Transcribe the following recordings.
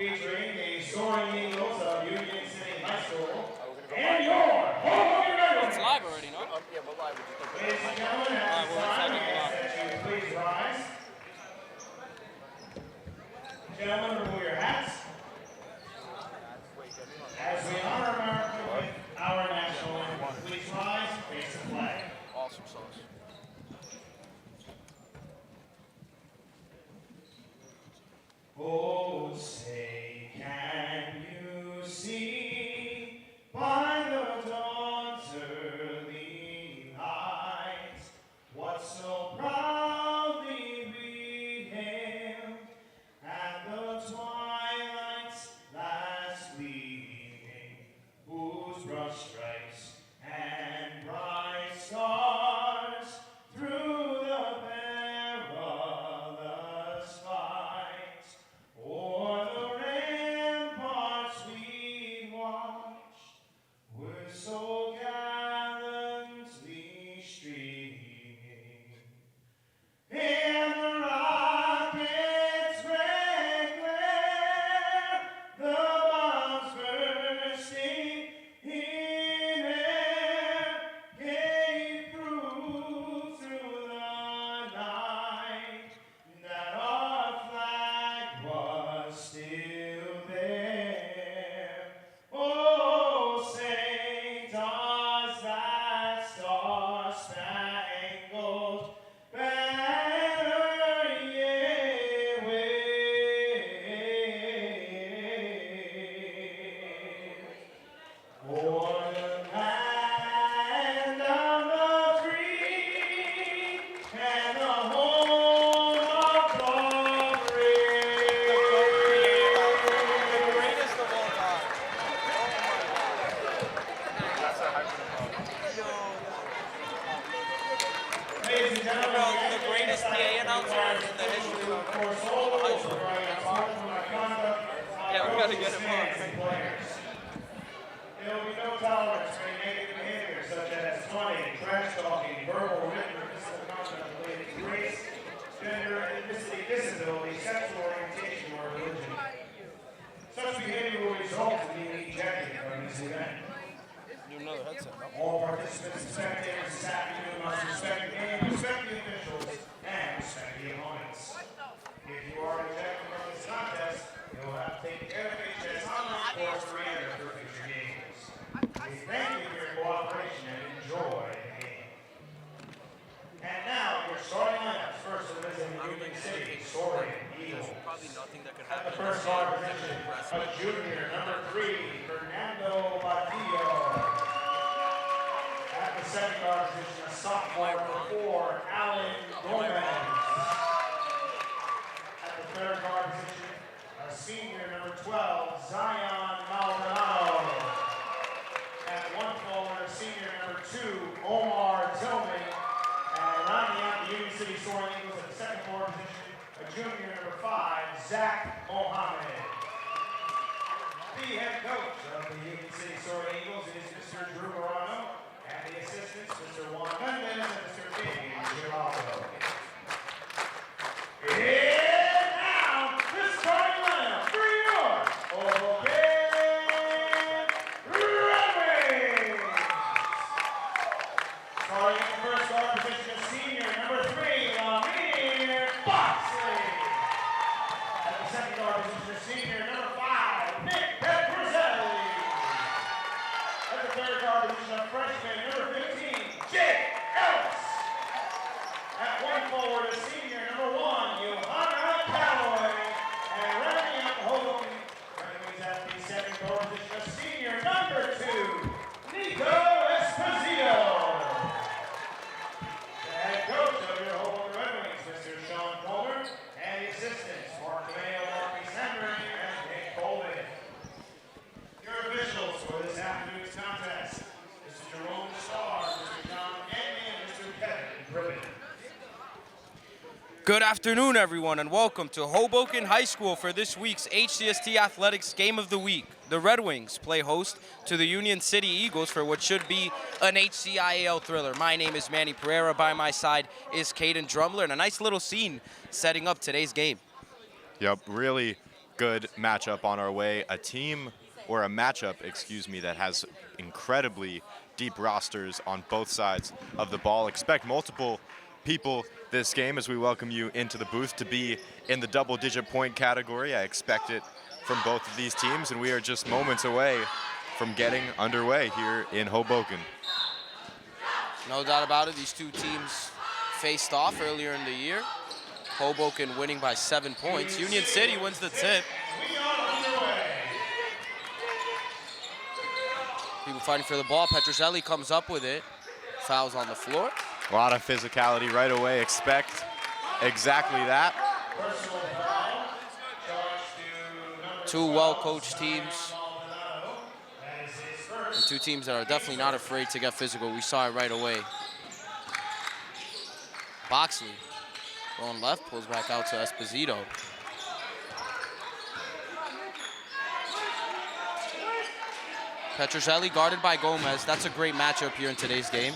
featuring the Soaring Eagles of Union City High School and your Hoboken Red Wings. It's live already, no? Yeah, we're live. Ladies and gentlemen, at this time, we ask that you please rise. Gentlemen, remove your hats as we honor America with our national anthem. Please rise, face the flag. Awesome sauce. Oh, say, can you see by the dawn's early light what so proudly we hailed at the twilight's last gleaming, whose broad stripes and bright stars through the perilous fight o'er the ramparts we watched were so gallantly streaming, and the rockets' red glare, the bombs bursting in air, gave proof through the night that our flag was still there. Oh, say, does that star-spangled banner yet wave o'er the land of the free and the home of glory? The greatest of all time. That's a Ladies and gentlemen, The greatest PA announcer in the history of high school. Yeah, we gotta get him on. There will be no tolerance for any negative behavior such as taunting, trash talking, verbal, written, or physical conduct related to race, gender, ethnicity, disability, sexual orientation, or religion. Such behavior will result in being ejected from this event. You need another headset, no? All participants and spectators this afternoon must respect the game, respect the officials, and respect the opponents. If you are ejected from this contest, you will have to take the HCST online course to re-enter for future games. We thank you for your cooperation and enjoy the game. And now, your starting lineups. First of the Union City, Soaring Eagles. Probably nothing that could At happen the in first this guard game. position, a junior, number 3, Fernando Badillo. At the second guard position, a sophomore, number 4, Alan Gomez. At the third guard position, a senior, number 12, Zion Maldonado. At one forward, a senior, number 2, Omar Tillman. And rounding out the Union City Soaring Eagles at the second forward position, a junior, number 5, Zach Mohammed. The head coach of the Union City Soaring Eagles is Mr. Drew Morano, and the assistants, Mr. Juan Mendez and Mr. Damian Giraldo. And now, the starting lineup for your Hoboken Red Wings. Starting at the first guard position, a senior, number 3, Amir Boxley. At the second guard position, a senior, number 5, Nick Petrozelli. At the third guard position, a freshman, number 15, Jake Ellis. At one forward, a senior, number 1, Johanna Calloway. And rounding out the Hoboken Red Wings at the second guard position, a senior, number 2, Nico Esposito. The head coach of your Hoboken Red Wings, Mr. Sean Colbert, and the assistants, Mark DeMeo, Marcus Henry, and Nick Colvin. Your officials for this afternoon's contest, Mr. Jerome Starr, Mr. John Edney, and Mr. Kevin Griffin. Good afternoon, everyone, and welcome to Hoboken High School for this week's HCST Athletics Game of the Week. The Red Wings play host to the Union City Eagles for what should be an HCIAL thriller. My name is Manny Pereira. By my side is Caden Drumler, and a nice little scene setting up today's game. Yep, really good matchup on our way. A team, or a matchup, excuse me, that has incredibly deep rosters on both sides of the ball. Expect multiple people this game as we welcome you into the booth to be in the double-digit point category. I expect it from both of these teams, and we are just moments away from getting underway here in Hoboken. No doubt about it, these two teams faced off earlier in the year. Hoboken winning by 7 points. Union City wins the tip. People fighting for the ball. Petrozelli comes up with it. Fouls on the floor. A lot of physicality right away. Expect exactly that. Two well-coached teams. And two teams that are definitely not afraid to get physical. We saw it right away. Boxley going left, pulls back out to Esposito. Petrozelli guarded by Gomez. That's a great matchup here in today's game.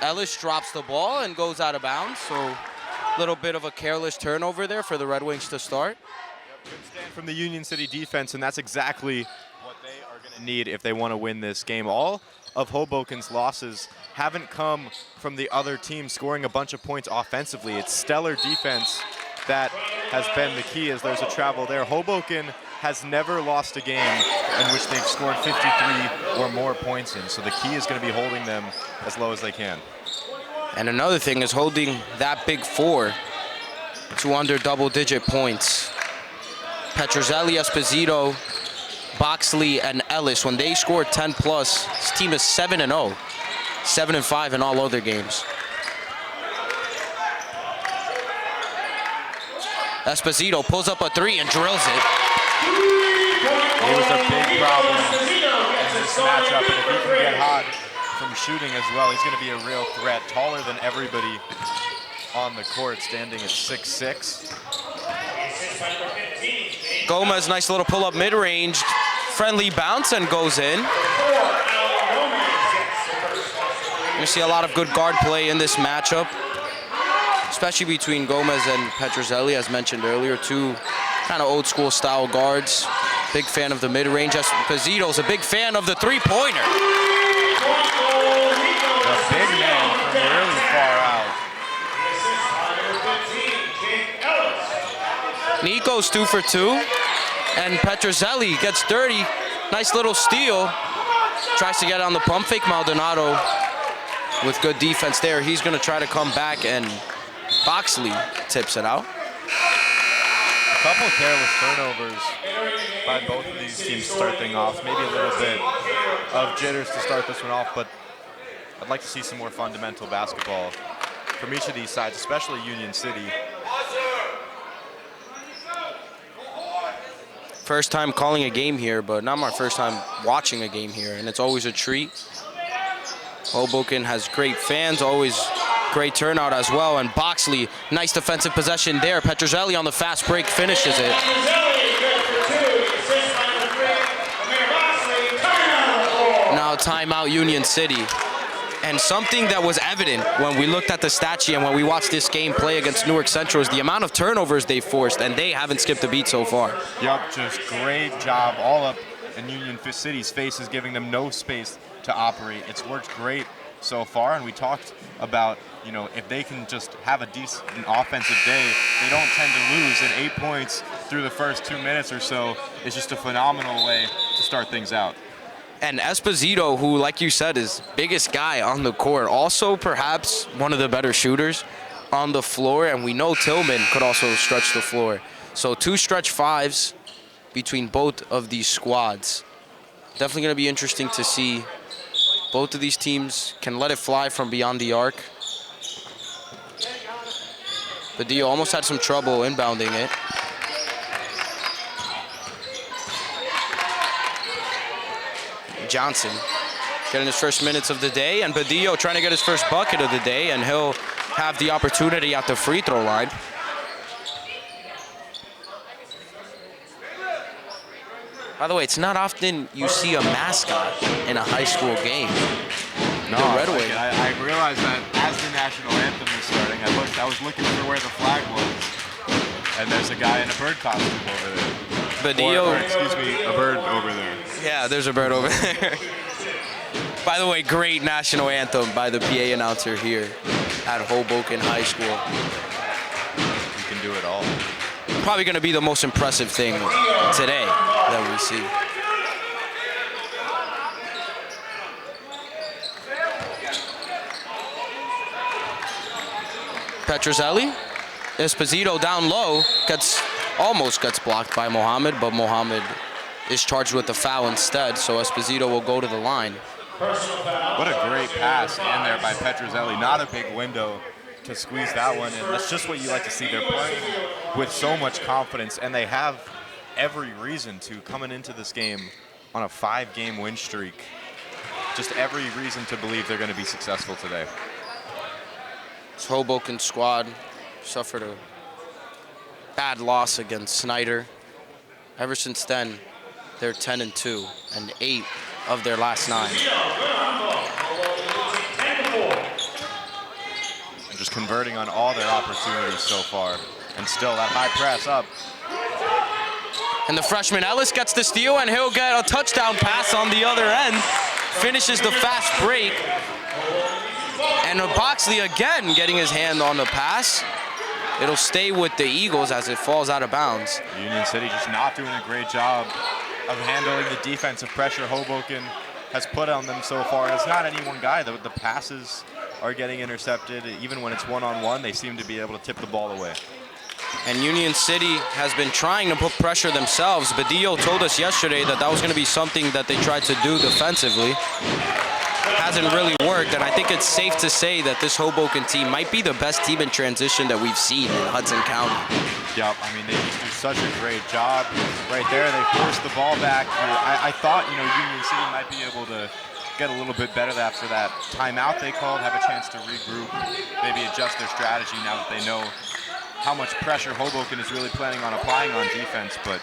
Ellis drops the ball and goes out of bounds, so a little bit of a careless turnover there for the Red Wings to start. Good stand from the Union City defense, and that's exactly what they are going to need if they want to win this game. All of Hoboken's losses haven't come from the other team scoring a bunch of points offensively. It's stellar defense that has been the key as there's a travel there. Hoboken has never lost a game in which they've scored 53 or more points in, so the key is going to be holding them as low as they can. And another thing is holding that big four to under double-digit points. Petrozelli, Esposito, Boxley, and Ellis, when they score 10 plus, this team is 7-0, 7-5 in all other games. Esposito pulls up a three and drills it. He was a big problem in this matchup, and if he can get hot from shooting as well, he's going to be a real threat. Taller than everybody on the court, standing at 6'6". Gomez, nice little pull-up mid-range, friendly bounce, and goes in. We see a lot of good guard play in this matchup, especially between Gomez and Petrozelli, as mentioned earlier. Two kind of old-school style guards. Big fan of the mid-range. Esposito's a big fan of the three-pointer. A big man from really far out. Nico's 2 for 2, and Petrozelli gets dirty. Nice little steal. Tries to get on the pump fake. Maldonado with good defense there. He's going to try to come back, and Boxley tips it out. A couple of careless turnovers by both of these teams to start things off. Maybe a little bit of jitters to start this one off, but I'd like to see some more fundamental basketball from each of these sides, especially Union City. First time calling a game here, but not my first time watching a game here, and it's always a treat. Hoboken has great fans, always great turnout as well, and Boxley, nice defensive possession there. Petrozelli on the fast break finishes it. Now timeout Union City. And something that was evident when we looked at the stat sheet and when we watched this game play against Newark Central is the amount of turnovers they forced, and they haven't skipped a beat so far. Yup, just great job all up in Union City's faces, giving them no space to operate. It's worked great so far, and we talked about, you know, if they can just have a decent offensive day, they don't tend to lose, and 8 points through the first 2 minutes or so is just a phenomenal way to start things out. And Esposito, who, like you said, is biggest guy on the court, also perhaps one of the better shooters on the floor, and we know Tillman could also stretch the floor. So 2 stretch fives between both of these squads. Definitely going to be interesting to see. Both of these teams can let it fly from beyond the arc. Badillo almost had some trouble inbounding it. Johnson getting his first minutes of the day, and Badillo trying to get his first bucket of the day, and he'll have the opportunity at the free throw line. By the way, it's not often you see a mascot in a high school game. No, Red Wing. I realized that as the national anthem was starting, I was looking for where the flag was. And there's a guy in a bird costume over there. Badillo. Or, excuse me, a bird over there. Yeah, there's a bird over there. By the way, great national anthem by the PA announcer here at Hoboken High School. You can do it all. Probably going to be the most impressive thing today that we see. Petrozelli. Esposito down low, almost gets blocked by Mohammed, but Mohammed is charged with the foul instead, so Esposito will go to the line. What a great pass in there by Petrozelli. Not a big window to squeeze that one in. That's just what you like to see. They're playing with so much confidence, and they have every reason to, coming into this game on a 5-game win streak. Just every reason to believe they're going to be successful today. This Hoboken squad suffered a bad loss against Snyder. Ever since then, they're 10-2 and 8 of their last 9. And just converting on all their opportunities so far. And still that high press up. And the freshman Ellis gets the steal, and he'll get a touchdown pass on the other end. Finishes the fast break. And Boxley again getting his hand on the pass. It'll stay with the Eagles as it falls out of bounds. Union City just not doing a great job of handling the defensive pressure Hoboken has put on them so far. It's not any one guy. The passes are getting intercepted. Even when it's one-on-one, they seem to be able to tip the ball away. And Union City has been trying to put pressure themselves. Badillo told us yesterday that that was going to be something that they tried to do defensively. Hasn't really worked, and I think it's safe to say that this Hoboken team might be the best team in transition that we've seen in Hudson County. Yep, I mean, they just do such a great job right there. They forced the ball back. I thought, Union City might be able to get a little bit better after that timeout they called, have a chance to regroup, maybe adjust their strategy now that they know how much pressure Hoboken is really planning on applying on defense, but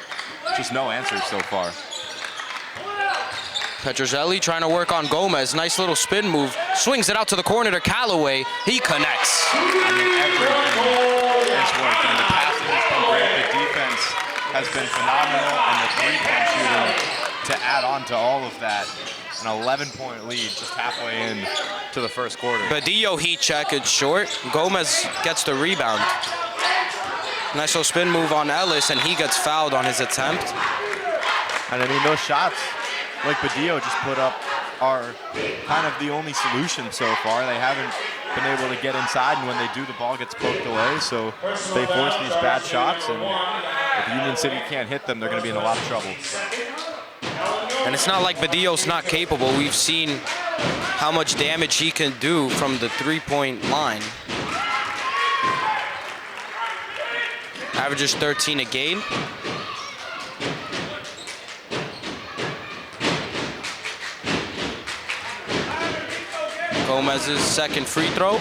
just no answers so far. Petrozelli trying to work on Gomez. Nice little spin move. Swings it out to the corner to Callaway. He connects. I mean, everything is working. The passing has been great. The defense has been phenomenal. And the three-point shooting to add on to all of that. An 11-point lead just halfway in to the first quarter. Badillo heat check. It's short. Gomez gets the rebound. Nice little spin move on Ellis, and he gets fouled on his attempt. And I mean, those shots, like Badillo just put up, are kind of the only solution so far. They haven't been able to get inside, and when they do, the ball gets poked away. So they force these bad shots, and if Union City can't hit them, they're going to be in a lot of trouble. And it's not like Badillo's not capable. We've seen how much damage he can do from the three-point line. Averages 13 a game. Gomez's second free throw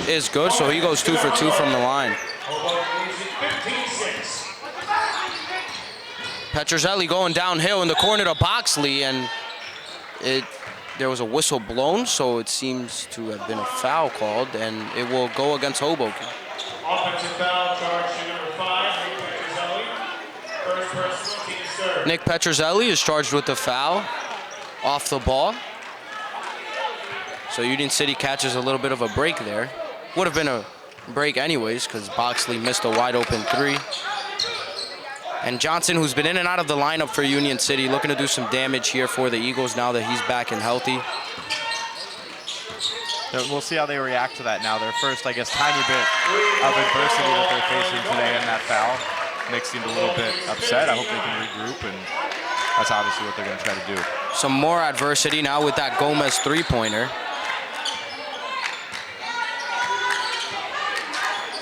is good, so he goes 2 for 2 from the line. Petrozelli going downhill in the corner to Boxley, and there was a whistle blown, so it seems to have been a foul called, and it will go against Hoboken. Offensive foul charge to number 5, Nick Petrozelli. First personal, team serve. Nick Petrozelli is charged with the foul off the ball. So Union City catches a little bit of a break there. Would have been a break anyways because Boxley missed a wide open 3. And Johnson, who's been in and out of the lineup for Union City, looking to do some damage here for the Eagles now that he's back and healthy. We'll see how they react to that now. Their first, I guess, tiny bit of adversity that they're facing today in that foul. Nick seemed a little bit upset. I hope they can regroup, and that's obviously what they're going to try to do. Some more adversity now with that Gomez three-pointer.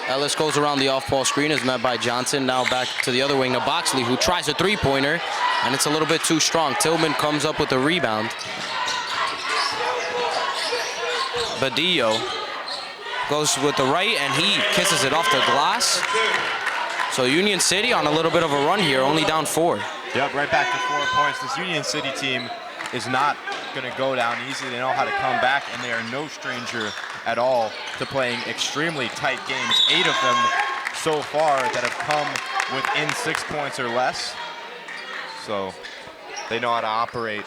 Ellis goes around the off-ball screen, is met by Johnson. Now back to the other wing to Boxley, who tries a three-pointer, and it's a little bit too strong. Tillman comes up with a rebound. Badillo goes with the right, and he kisses it off the glass. So Union City on a little bit of a run here, only down 4. Yep, right back to 4 points. This Union City team is not going to go down easy. They know how to come back, and they are no stranger at all to playing extremely tight games. 8 of them so far that have come within 6 points or less. So they know how to operate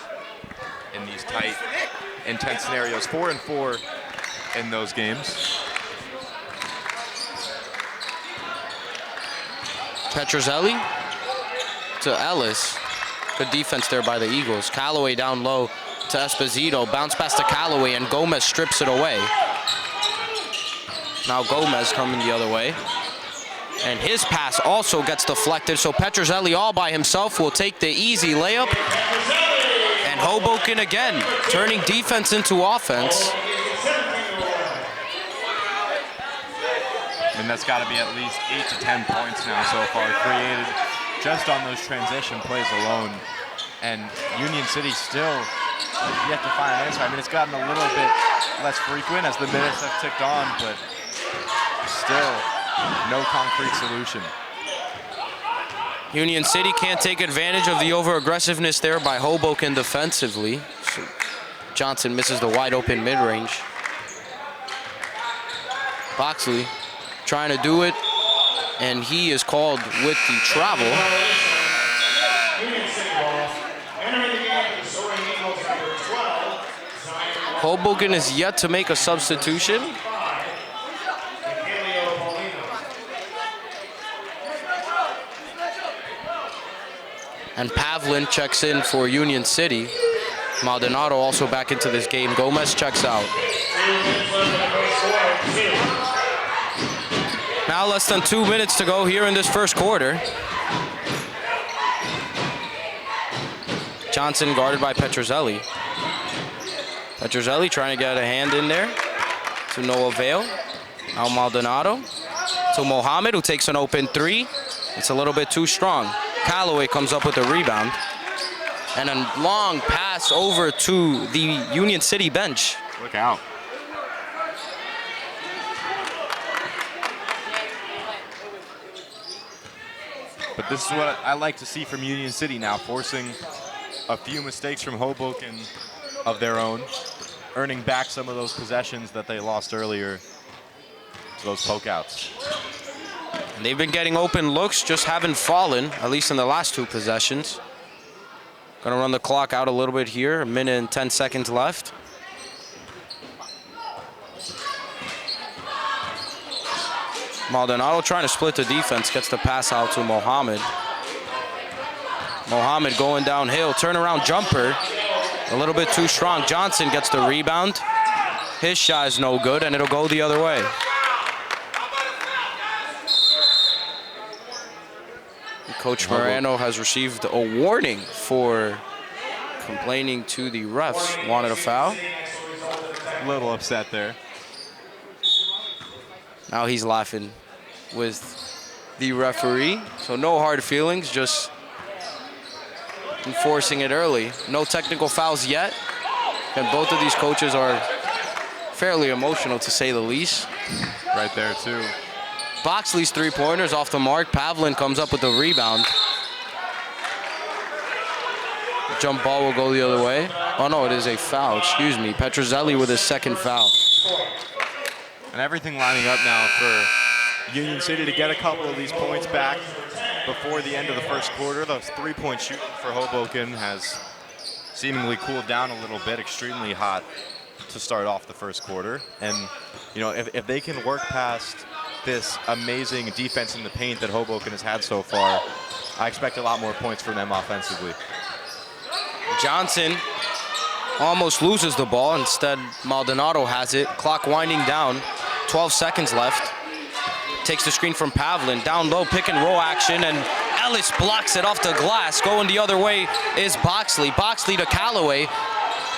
in these tight, intense scenarios. 4-4 in those games. Petrozelli to Ellis. Good defense there by the Eagles. Callaway down low to Esposito. Bounce pass to Callaway, and Gomez strips it away. Now Gomez coming the other way. And his pass also gets deflected, so Petrozelli all by himself will take the easy layup. And Hoboken again, turning defense into offense. And that's got to be at least 8 to 10 points now so far, created just on those transition plays alone. And Union City still yet to find an answer. I mean, it's gotten a little bit less frequent as the minutes have ticked on, but still no concrete solution. Union City can't take advantage of the over-aggressiveness there by Hoboken defensively. So Johnson misses the wide open mid-range. Boxley trying to do it, and he is called with the travel. Hoboken is yet to make a substitution. And Pavlin checks in for Union City. Maldonado also back into this game. Gomez checks out. Now less than 2 minutes to go here in this first quarter. Johnson guarded by Petrozelli. Petrozelli trying to get a hand in there to no avail. Now Maldonado to Mohammed, who takes an open three. It's a little bit too strong. Callaway comes up with a rebound. And a long pass over to the Union City bench. Look out. But this is what I like to see from Union City now, forcing a few mistakes from Hoboken of their own, earning back some of those possessions that they lost earlier to those pokeouts. And they've been getting open looks, just haven't fallen, at least in the last two possessions. Gonna run the clock out a little bit here, 1 minute and 10 seconds left. Maldonado trying to split the defense, gets the pass out to Mohammed. Mohammed going downhill, turnaround jumper, a little bit too strong. Johnson gets the rebound. His shot is no good, and it'll go the other way. Coach Moreno has received a warning for complaining to the refs. Wanted a foul. A little upset there. Now he's laughing with the referee. So no hard feelings, just enforcing it early. No technical fouls yet. And both of these coaches are fairly emotional, to say the least. Right there, too. Boxley's three-pointers off the mark. Pavlin comes up with the rebound. Jump ball will go the other way. Oh, no, it is a foul. Excuse me. Petrozelli with his second foul. And everything lining up now for Union City to get a couple of these points back before the end of the first quarter. Those three-point shooting for Hoboken has seemingly cooled down a little bit. Extremely hot to start off the first quarter. And, you know, if they can work past this amazing defense in the paint that Hoboken has had so far, I expect a lot more points from them offensively. Johnson almost loses the ball. Instead, Maldonado has it. Clock winding down. 12 seconds left. Takes the screen from Pavlin. Down low, pick and roll action, and Ellis blocks it off the glass. Going the other way is Boxley. Boxley to Callaway.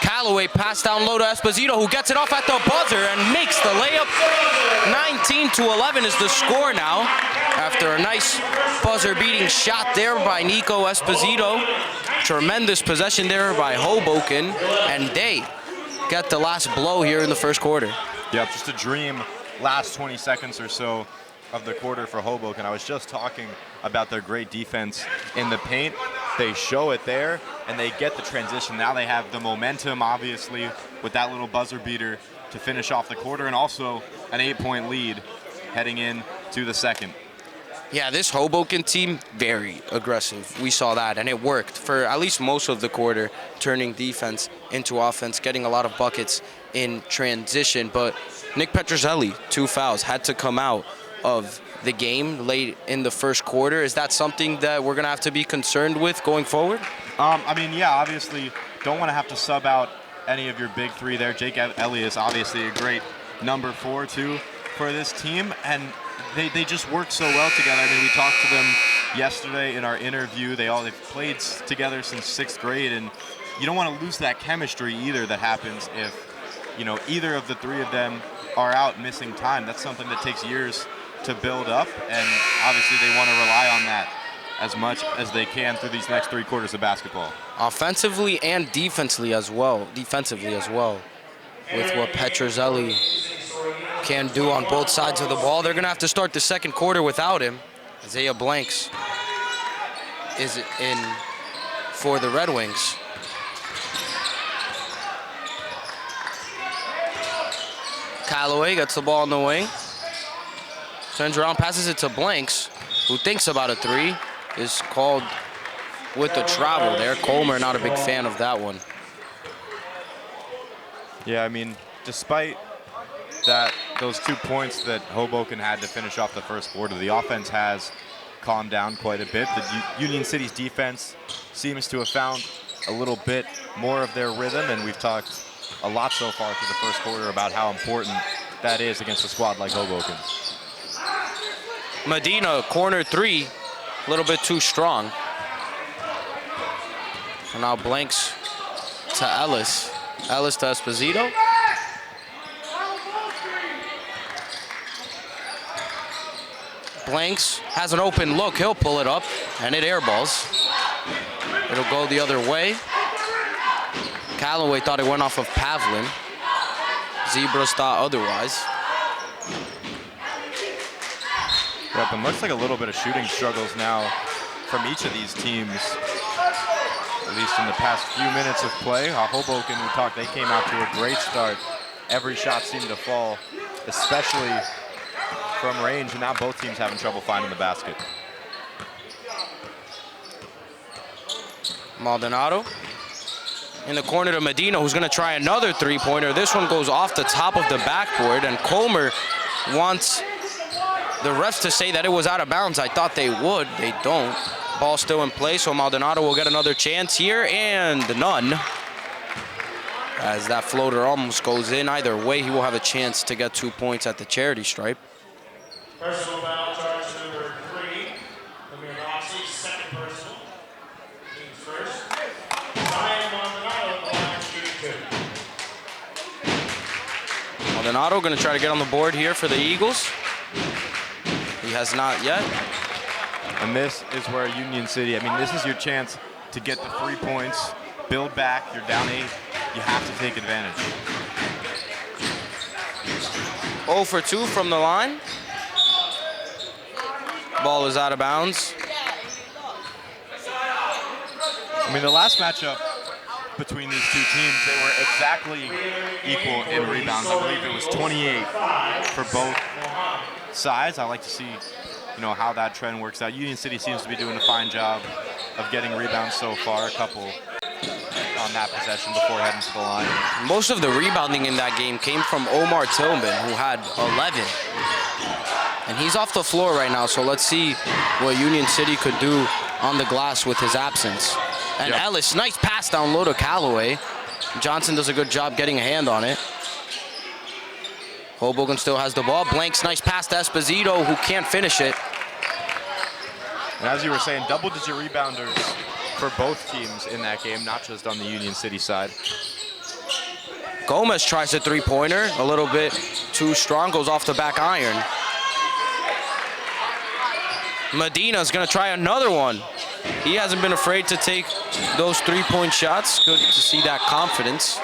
Callaway pass down low to Esposito, who gets it off at the buzzer and makes the layup. 19-11 is the score now, after a nice buzzer-beating shot there by Nico Esposito. Tremendous possession there by Hoboken, and they get the last blow here in the first quarter. Yep, just a dream last 20 seconds or so of the quarter for Hoboken. I was just talking about their great defense in the paint. They show it there, and they get the transition. Now they have the momentum, obviously, with that little buzzer beater to finish off the quarter, and also an 8-point lead heading in to the second. Yeah, this Hoboken team, very aggressive. We saw that, and it worked for at least most of the quarter, turning defense into offense, getting a lot of buckets in transition. But Nick Petrozelli, 2 fouls, had to come out of the game late in the first quarter. Is that something that we're going to have to be concerned with going forward? I mean, yeah, obviously, don't want to have to sub out any of your big three there. Jake Elliott, obviously a great number 4, too, for this team. And they just work so well together. I mean, we talked to them yesterday in our interview. They've played together since 6th grade, and you don't want to lose that chemistry either that happens if, either of the three of them are out missing time. That's something that takes years to build up, and obviously they want to rely on that as much as they can through these next 3 quarters of basketball. Offensively and defensively as well, with what Petrozelli can do on both sides of the ball. They're going to have to start the second quarter without him. Isaiah Blanks is in for the Red Wings. Callaway gets the ball in the wing. Turns around, passes it to Blanks, who thinks about a 3. Is called with the travel there. Coleman, not a big fan of that one. Yeah, I mean, despite those 2 points that Hoboken had to finish off the first quarter, the offense has calmed down quite a bit. The Union City's defense seems to have found a little bit more of their rhythm, and we've talked a lot so far through the first quarter about how important that is against a squad like Hoboken. Medina, corner 3, a little bit too strong. And now Blanks to Ellis. Ellis to Esposito. Blanks has an open look. He'll pull it up, and it airballs. It'll go the other way. Callaway thought it went off of Pavlin. Zebras thought otherwise. Yep, and looks like a little bit of shooting struggles now from each of these teams, at least in the past few minutes of play. Hoboken, we talked, they came out to a great start. Every shot seemed to fall, especially from range, and now both teams having trouble finding the basket. Maldonado in the corner to Medina, who's going to try another 3-pointer. This one goes off the top of the backboard, and Comer wants the refs to say that it was out of bounds. I thought they would. They don't. Ball still in play, so Maldonado will get another chance here, and none. As that floater almost goes in. Either way, he will have a chance to get 2 points at the charity stripe. Personal foul charge number 3. Amir Moxley, second personal. Team's first. Ryan Maldonado, the line shooting 2. Maldonado going to try to get on the board here for the Eagles. He has not yet. And this is where Union City, I mean, this is your chance to get the 3 points, build back. You're down 8. You have to take advantage. 0 for 2 from the line. Ball is out of bounds. I mean, the last matchup between these two teams, they were exactly equal in rebounds. I believe it was 28 for both sides. I like to see, how that trend works out. Union City seems to be doing a fine job of getting rebounds so far. A couple on that possession before heading to the line. Most of the rebounding in that game came from Omar Tillman, who had 11. And he's off the floor right now, so let's see what Union City could do on the glass with his absence. And Yep. Ellis, nice pass down low to Callaway. Johnson does a good job getting a hand on it. Hoboken still has the ball. Blanks, nice pass to Esposito, who can't finish it. And as you were saying, double-digit rebounders for both teams in that game, not just on the Union City side. Gomez tries a 3-pointer, a little bit too strong, goes off the back iron. Medina's gonna try another one. He hasn't been afraid to take those 3-point shots. Good to see that confidence.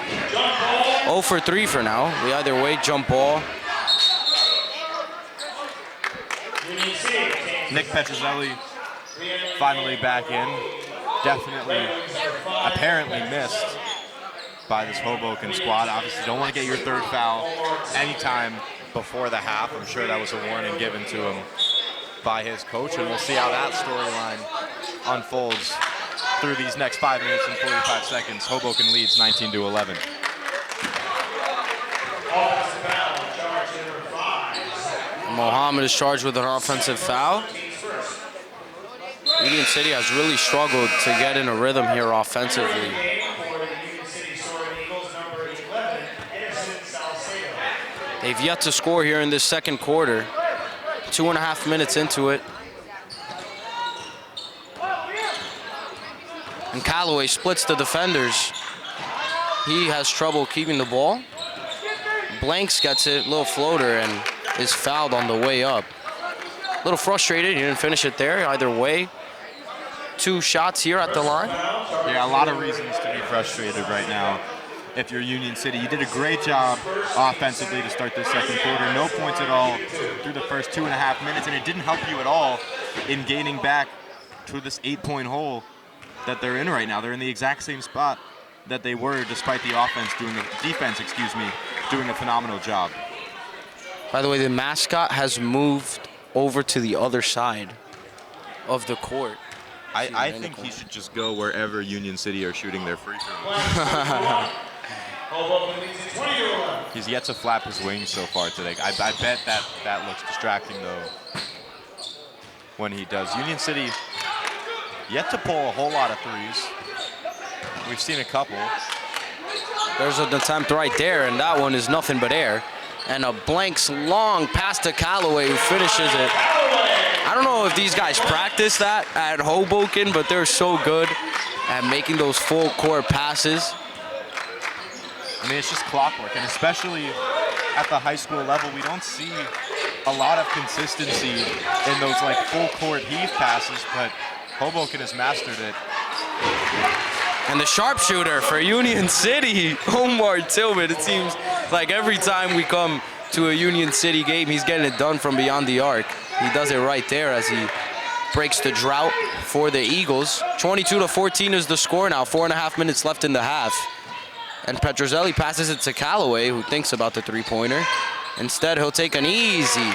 0 for 3 for now. Either way, jump ball. Nick Petrozelli finally back in. Definitely, apparently missed by this Hoboken squad. Obviously, don't want to get your 3rd foul anytime before the half. I'm sure that was a warning given to him by his coach, and we'll see how that storyline unfolds through these next 5 minutes and 45 seconds. Hoboken leads 19-11. Mohammed is charged with an offensive foul. Union City has really struggled to get in a rhythm here offensively. They've yet to score here in this second quarter. 2.5 minutes into it. And Callaway splits the defenders. He has trouble keeping the ball. Blanks gets it, little floater, and is fouled on the way up. A little frustrated, he didn't finish it there. Either way, 2 shots here at the line. Yeah, a lot of reasons to be frustrated right now. If you're Union City, you did a great job offensively to start this second quarter. No points at all through the first 2.5 minutes, and it didn't help you at all in gaining back to this 8-point hole that they're in right now. They're in the exact same spot that they were, despite the defense, doing a phenomenal job. By the way, the mascot has moved over to the other side of the court. I think he should just go wherever Union City are shooting their free throws. He's yet to flap his wings so far today. I bet that looks distracting, though, when he does. Union City yet to pull a whole lot of threes. We've seen a couple. There's an attempt right there, and that one is nothing but air. And a Blanks long pass to Callaway, who finishes it. I don't know if these guys practice that at Hoboken, but they're so good at making those full court passes. I mean, it's just clockwork, and especially at the high school level, we don't see a lot of consistency in those like full court heave passes, but Hoboken has mastered it. And the sharpshooter for Union City, Omar Tillman. It seems like every time we come to a Union City game, he's getting it done from beyond the arc. He does it right there as he breaks the drought for the Eagles. 22-14 is the score now, 4.5 minutes left in the half. And Petrozelli passes it to Callaway, who thinks about the three-pointer. Instead, he'll take an easy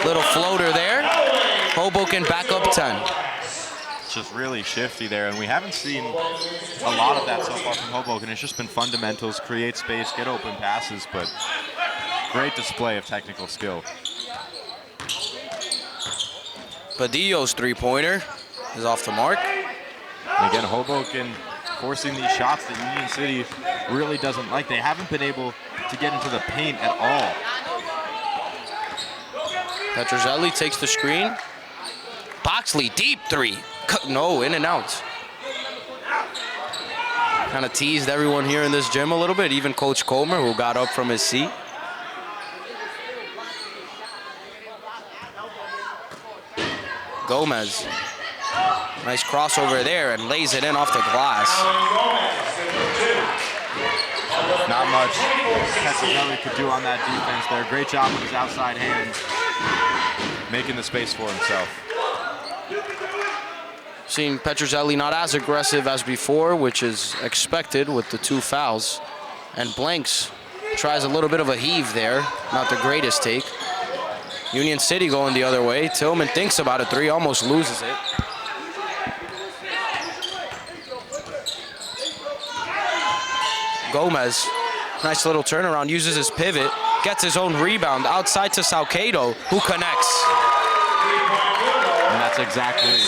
little floater there. Hoboken back up 10. It's just really shifty there, and we haven't seen a lot of that so far from Hoboken. It's just been fundamentals, create space, get open passes, but great display of technical skill. Padillo's three-pointer is off the mark. And again, Hoboken forcing these shots that Union City really doesn't like. They haven't been able to get into the paint at all. Petrozelli takes the screen. Boxley, deep three. No, in and out. Kind of teased everyone here in this gym a little bit, even Coach Comer, who got up from his seat. Gomez. Nice crossover there and lays it in off the glass. Not much Petrozelli could do on that defense there. Great job with his outside hands, making the space for himself. Seeing Petrozelli not as aggressive as before, which is expected with the 2 fouls. And Blanks tries a little bit of a heave there. Not the greatest take. Union City going the other way. Tillman thinks about a 3, almost loses it. Gomez, nice little turnaround, uses his pivot, gets his own rebound outside to Salcedo, who connects. And that's exactly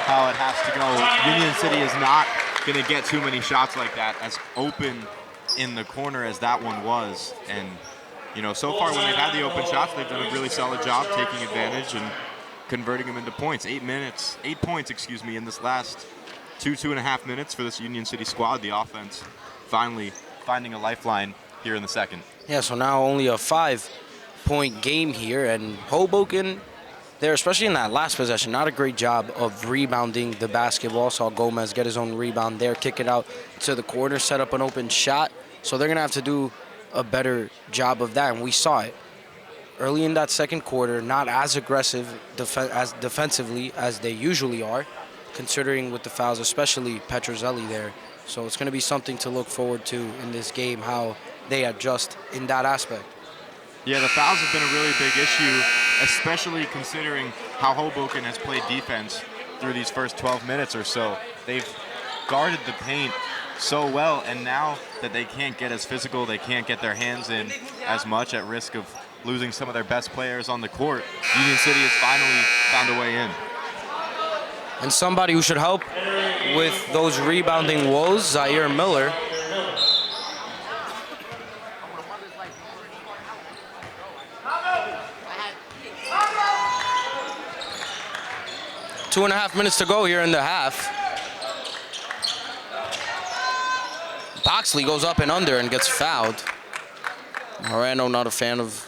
how it has to go. Union City is not going to get too many shots like that, as open in the corner as that one was. And, you know, so far when they've had the open shots, they've done a really solid job taking advantage and converting them into points. 8 points, in this last 2.5 minutes for this Union City squad. The offense finally finding a lifeline here in the second. Yeah, so now only a 5-point game here, and Hoboken there, especially in that last possession, not a great job of rebounding the basketball. Saw Gomez get his own rebound there, kick it out to the corner, set up an open shot. So they're going to have to do a better job of that, and we saw it. Early in that second quarter, not as aggressive defensively as they usually are, considering with the fouls, especially Petrozelli there. So it's going to be something to look forward to in this game, how they adjust in that aspect. Yeah, the fouls have been a really big issue, especially considering how Hoboken has played defense through these first 12 minutes or so. They've guarded the paint so well, and now that they can't get as physical, they can't get their hands in as much at risk of losing some of their best players on the court, Union City has finally found a way in. And somebody who should help with those rebounding woes, Zaire Miller. Two and a half minutes to go here in the half. Boxley goes up and under and gets fouled. Moreno not a fan of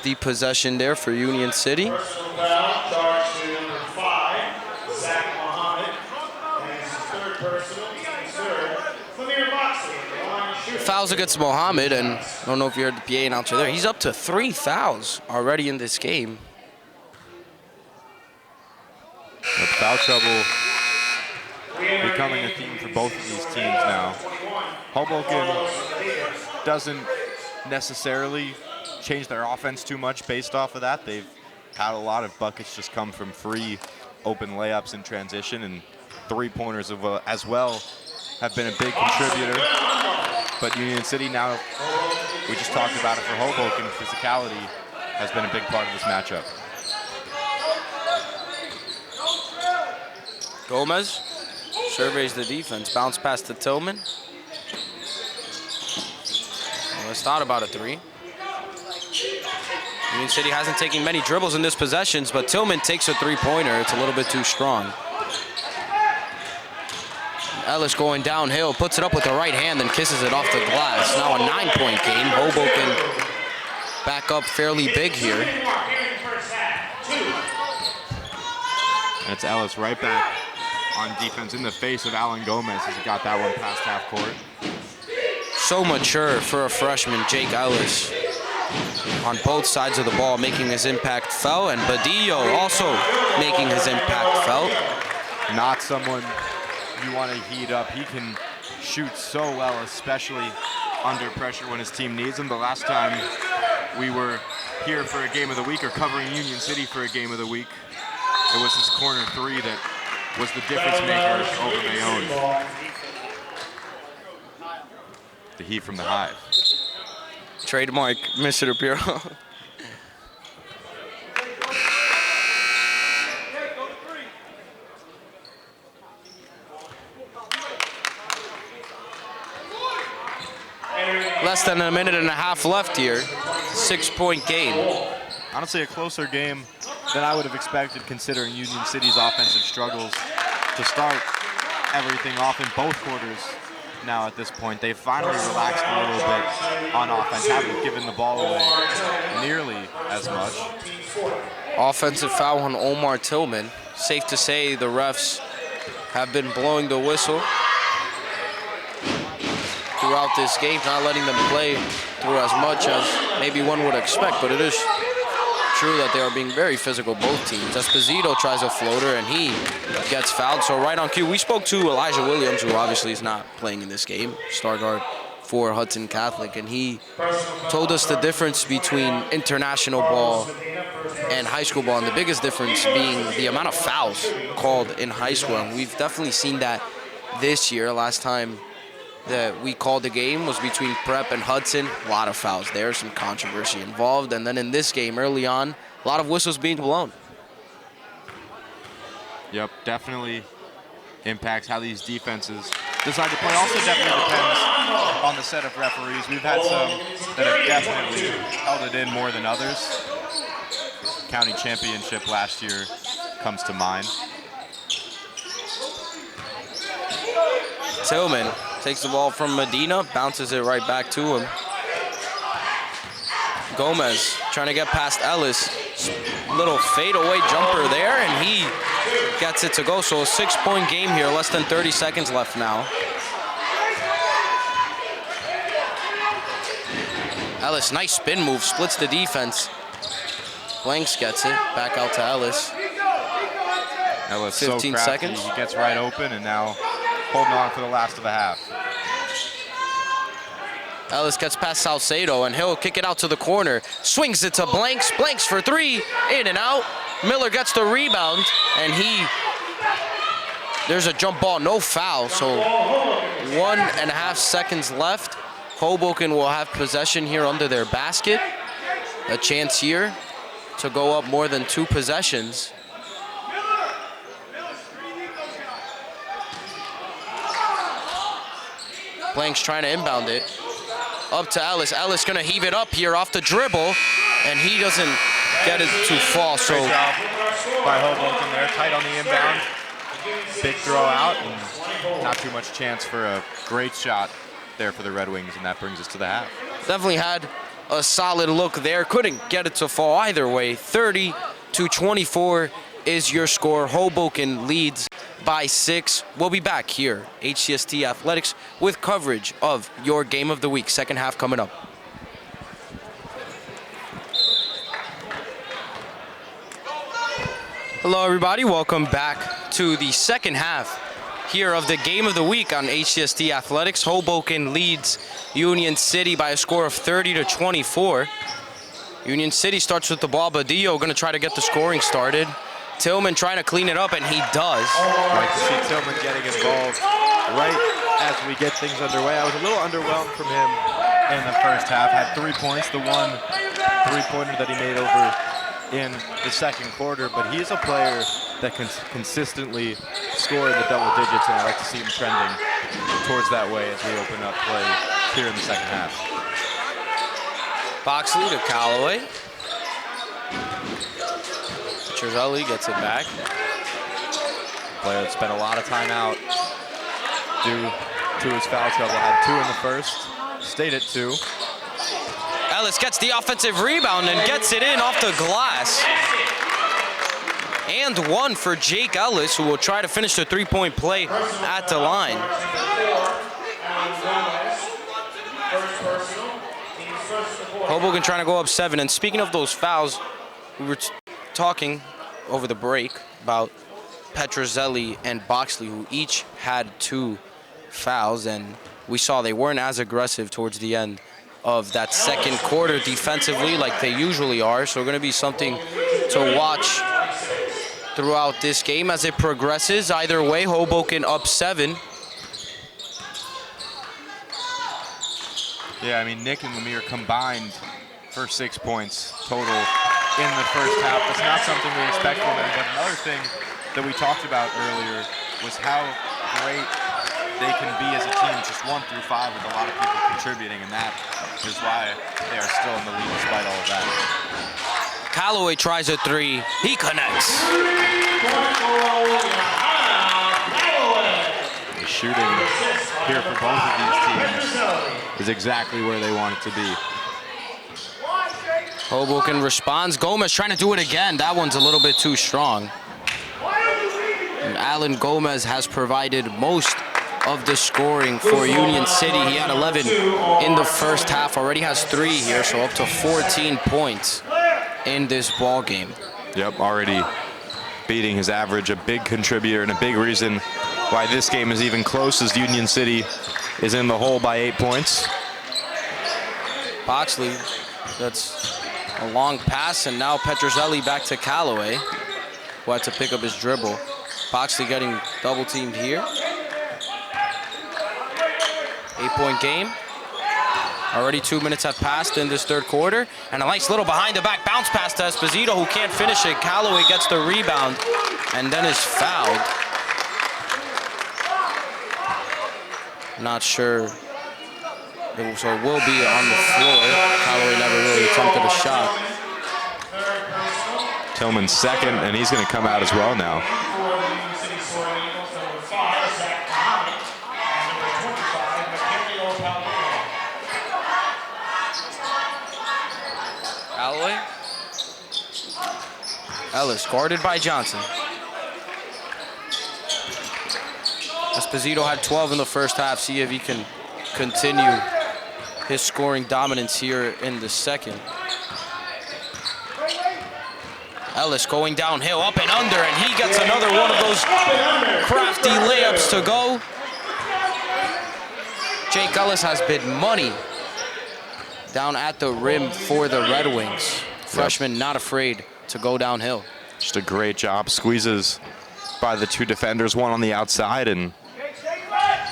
the possession there for Union City. Personal foul, charge to number 5, Zach Muhammad. And his third personal, his third, Flamir Boxley, the line shooter. Fouls against Mohammed, and I don't know if you heard the PA announcer there. He's up to 3 fouls already in this game. The foul trouble becoming a theme for both of these teams now. Hoboken doesn't necessarily change their offense too much based off of that. They've had a lot of buckets just come from free open layups in transition, and three-pointers as well have been a big contributor. But Union City now, we just talked about it for Hoboken, physicality has been a big part of this matchup. Gomez surveys the defense, bounce pass to Tillman. Well, it's thought about a 3. Union City hasn't taken many dribbles in this possessions, but Tillman takes a 3-pointer. It's a little bit too strong. Ellis going downhill, puts it up with the right hand, then kisses it off the glass. Now a 9-point game. Hoboken back up fairly big here. And it's Ellis right back on defense in the face of Alan Gomez as he got that one past half court. So mature for a freshman, Jake Ellis, on both sides of the ball, making his impact felt, and Badillo also making his impact felt. Not someone you want to heat up. He can shoot so well, especially under pressure when his team needs him. The last time we were here for a game of the week, or covering Union City for a game of the week, it was his corner 3 that was the difference maker over Bayonne. The heat from the Hive. Trademark, Mr. Pirro. Less than a minute and a half left here. 6-point game. Honestly, a closer game than I would have expected, considering Union City's offensive struggles to start everything off in both quarters. Now at this point, they've finally relaxed a little bit on offense, haven't given the ball away nearly as much. Offensive foul on Omar Tillman. Safe to say the refs have been blowing the whistle throughout this game, not letting them play through as much as maybe one would expect, but it is true that they are being very physical, both teams. Esposito tries a floater and he gets fouled, so right on cue. We spoke to Elijah Williams, who obviously is not playing in this game, star guard for Hudson Catholic, and he told us the difference between international ball and high school ball, and the biggest difference being the amount of fouls called in high school. And we've definitely seen that this year. Last time that we called the game was between Prep and Hudson. A lot of fouls there, some controversy involved. And then in this game, early on, a lot of whistles being blown. Yep, definitely impacts how these defenses decide to play. Also definitely depends on the set of referees. We've had some that have definitely held it in more than others. County championship last year comes to mind. Tillman takes the ball from Medina, bounces it right back to him. Gomez trying to get past Ellis. Little fadeaway jumper there, and he gets it to go. So a 6-point game here, less than 30 seconds left now. Ellis, nice spin move, splits the defense. Blanks gets it, back out to Ellis. Ellis 15 so crafty. seconds. He gets right open and now holding on for the last of the half. Ellis gets past Salcedo, and he'll kick it out to the corner. Swings it to Blanks. Blanks for 3, in and out. Miller gets the rebound, and there's a jump ball, no foul, so 1.5 seconds left. Hoboken will have possession here under their basket. A chance here to go up more than 2 possessions. Blank's trying to inbound it. Up to Ellis. Ellis gonna heave it up here off the dribble, and he doesn't get it to fall. So Great job by Hoboken there, tight on the inbound. Big throw out, and not too much chance for a great shot there for the Red Wings, and that brings us to the half. definitely had a solid look there. Couldn't get it to fall either way. 30-24 is your score. Hoboken leads by 6. We'll be back here, HCST Athletics, with coverage of your game of the week. Second half coming up. Hello, everybody. Welcome back to the second half here of the game of the week on HCST Athletics. Hoboken leads Union City by a score of 30-24. Union City starts with the ball. Badillo going to try to get the scoring started. Tillman trying to clean it up, and he does. Like to see Tillman getting involved right as we get things underway. I was a little underwhelmed from him in the first half. Had 3 points, the one three-pointer that he made over in the second quarter, but he's a player that can consistently score in the double digits, and I like to see him trending towards that way as we open up play here in the second half. Boxley to Callaway. Trezzelli gets it back. Player that spent a lot of time out due to his foul trouble. Had 2 in the first, stayed at 2. Ellis gets the offensive rebound and gets it in off the glass. And 1 for Jake Ellis, who will try to finish the three-point play at the line. Hoboken trying to go up 7. And speaking of those fouls, we were talking over the break about Petrozelli and Boxley, who each had 2 fouls, and we saw they weren't as aggressive towards the end of that second quarter defensively like they usually are. So going to be something to watch throughout this game as it progresses. Either way, Hoboken up 7. Yeah, I mean, Nick and Lemire combined for 6 points total in the first half. That's not something we expect from them, but another thing that we talked about earlier was how great they can be as a team, just 1 through 5 with a lot of people contributing, and that is why they are still in the lead despite all of that. Callaway tries a 3. He connects. The shooting here for both of these teams is exactly where they want it to be. Hoboken responds. Gomez trying to do it again. That one's a little bit too strong. And Alan Gomez has provided most of the scoring for Union City. He had 11 in the first half. Already has 3 here, so up to 14 points in this ball game. Yep, already beating his average. A big contributor and a big reason why this game is even close, as Union City is in the hole by 8 points. Boxley, that's a long pass, and now Petrozelli back to Callaway, who had to pick up his dribble. Boxley getting double teamed here. 8-point game. Already 2 minutes have passed in this third quarter. And a nice little behind the back bounce pass to Esposito, who can't finish it. Callaway gets the rebound and then is fouled. Not sure. So it will be on the floor. Callaway never really attempted a shot. Tillman's second, and he's going to come out as well now. Callaway. Ellis guarded by Johnson. Esposito had 12 in the first half. See if he can continue his scoring dominance here in the second. Ellis going downhill, up and under, and he gets another one of those crafty layups to go. Jake Ellis has been money down at the rim for the Red Wings. Freshman not afraid to go downhill. Just a great job. Squeezes by the two defenders, one on the outside, and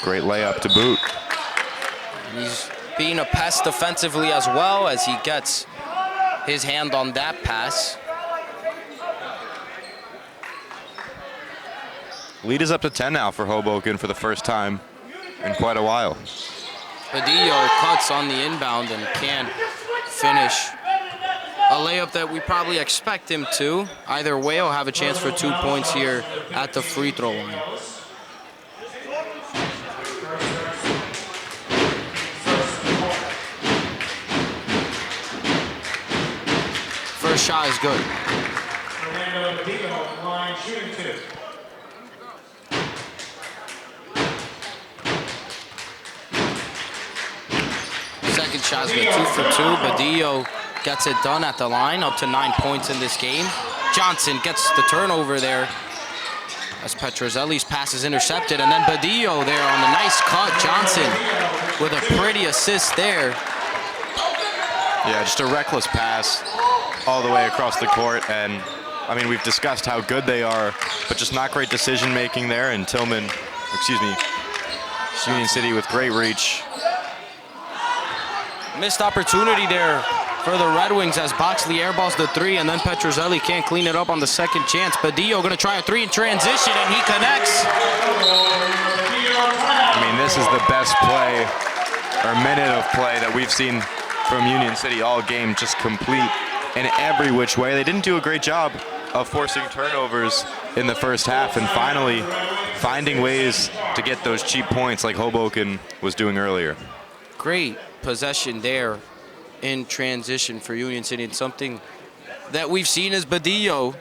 great layup to boot. He's being a pest defensively as well as he gets his hand on that pass. Lead is up to 10 now for Hoboken for the first time in quite a while. Badillo cuts on the inbound and can't finish a layup that we probably expect him to. Either way, he'll have a chance for 2 points here at the free throw line. First shot is good. Fernando Badillo, line shooting 2. Second shot is good, 2 for 2. Badillo gets it done at the line, up to 9 points in this game. Johnson gets the turnover there as Petrozelli's pass is intercepted, and then Badillo there on the nice cut. Johnson with a pretty assist there. Yeah, just a reckless pass all the way across the court, and I mean, we've discussed how good they are, but just not great decision making there, and Union City with great reach. Missed opportunity there for the Red Wings as Boxley airballs the 3, and then Petrozelli can't clean it up on the second chance. Badillo gonna try a 3 in transition, and he connects. I mean, this is the best play or minute of play that we've seen from Union City all game, just complete in every which way. They didn't do a great job of forcing turnovers in the first half and finally finding ways to get those cheap points like Hoboken was doing earlier. Great possession there in transition for Union City, and something that we've seen is Badillo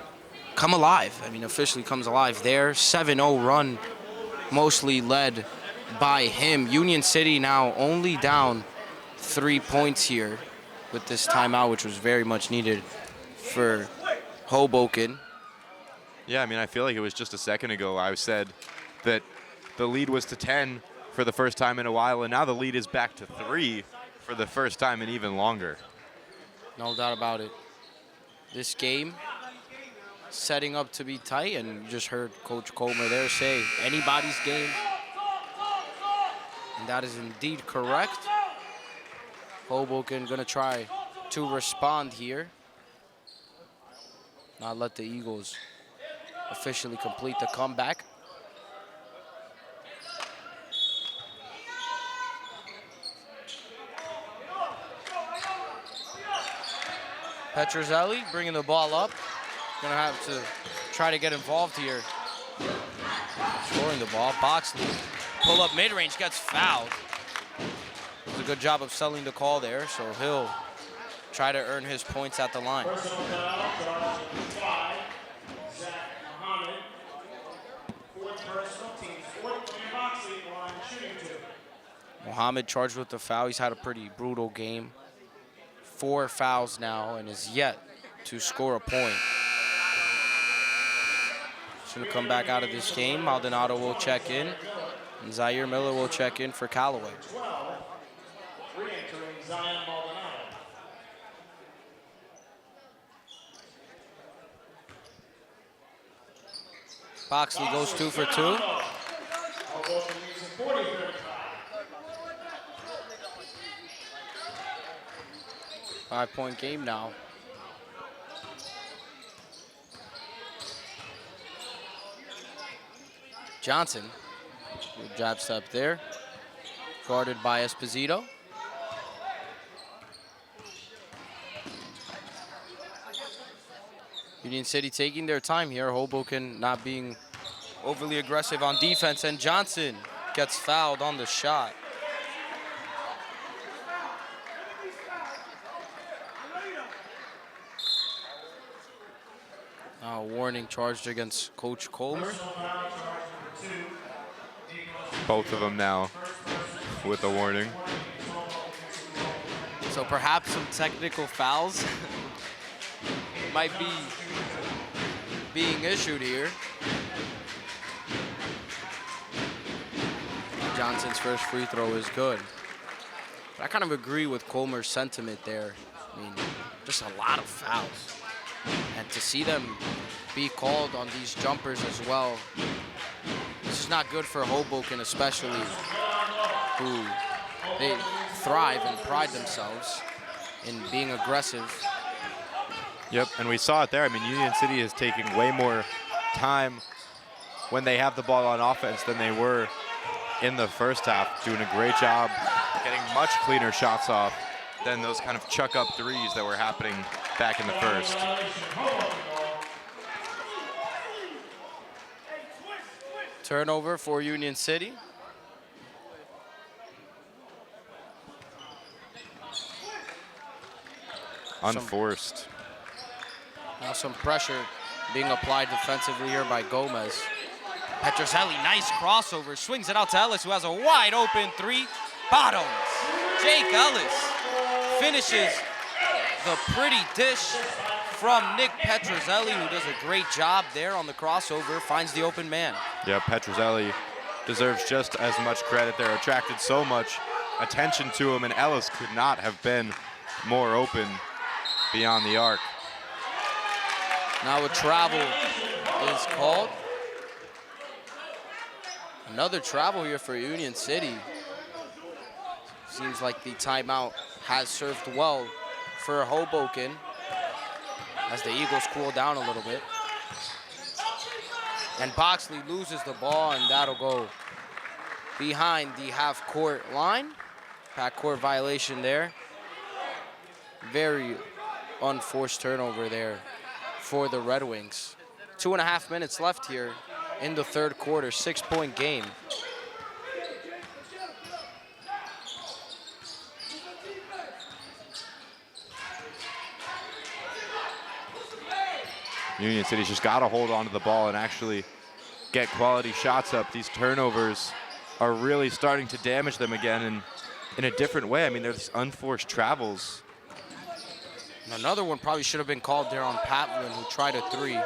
come alive. I mean, officially comes alive there. 7-0 run, mostly led by him. Union City now only down 3 points here with this timeout, which was very much needed for Hoboken. Yeah, I mean, I feel like it was just a second ago I said that the lead was to 10 for the first time in a while, and now the lead is back to 3 for the first time in even longer. No doubt about it. This game setting up to be tight, and you just heard Coach Comer there say anybody's game, and that is indeed correct. Hoboken gonna try to respond here. Not let the Eagles officially complete the comeback. Petrozelli bringing the ball up. Gonna have to try to get involved here. Scoring the ball. Boxley pull up mid-range, gets fouled. Does a good job of selling the call there, so he'll try to earn his points at the line. Personal foul, 5. Zach Muhammad. 4th personal, team's 4th, and Boxley, line shooting 2. Muhammad charged with the foul. He's had a pretty brutal game. 4 fouls now and is yet to score a point. He's gonna come back out of this game. Maldonado will check in, and Zaire Miller will check in for Callaway. 12, re-entering Zion Maldonado. Boxley goes 2 for 2. Hoboken leads in 40-35. 5-point game now. Johnson, good jab step there. Guarded by Esposito. Union City taking their time here. Hoboken not being overly aggressive on defense, and Johnson gets fouled on the shot. Warning charged against Coach Comer. Both of them now with a warning. So perhaps some technical fouls might be being issued here. Johnson's first free throw is good. But I kind of agree with Comer's sentiment there. I mean, just a lot of fouls. And to see them be called on these jumpers as well. This is not good for Hoboken, especially, who they thrive and pride themselves in being aggressive. Yep, and we saw it there. I mean, Union City is taking way more time when they have the ball on offense than they were in the first half, doing a great job getting much cleaner shots off than those kind of chuck-up threes that were happening back in the first. Turnover for Union City. Unforced. Now some pressure being applied defensively here by Gomez. Petrozelli, nice crossover, swings it out to Ellis, who has a wide open three. Bottoms. Jake Ellis finishes the pretty dish from Nick Petrozelli, who does a great job there on the crossover, finds the open man. Yeah, Petrozelli deserves just as much credit there. Attracted so much attention to him, and Ellis could not have been more open beyond the arc. Now a travel is called. Another travel here for Union City. Seems like the timeout has served well for Hoboken as the Eagles cool down a little bit. And Boxley loses the ball, and that'll go behind the half-court line. Backcourt violation there. Very unforced turnover there for the Red Wings. 2.5 minutes left here in the third quarter, 6-point game. Union City's just got to hold on to the ball and actually get quality shots up. These turnovers are really starting to damage them again, and in a different way. I mean, there's unforced travels. Another one probably should have been called there on Patlin, who tried a three.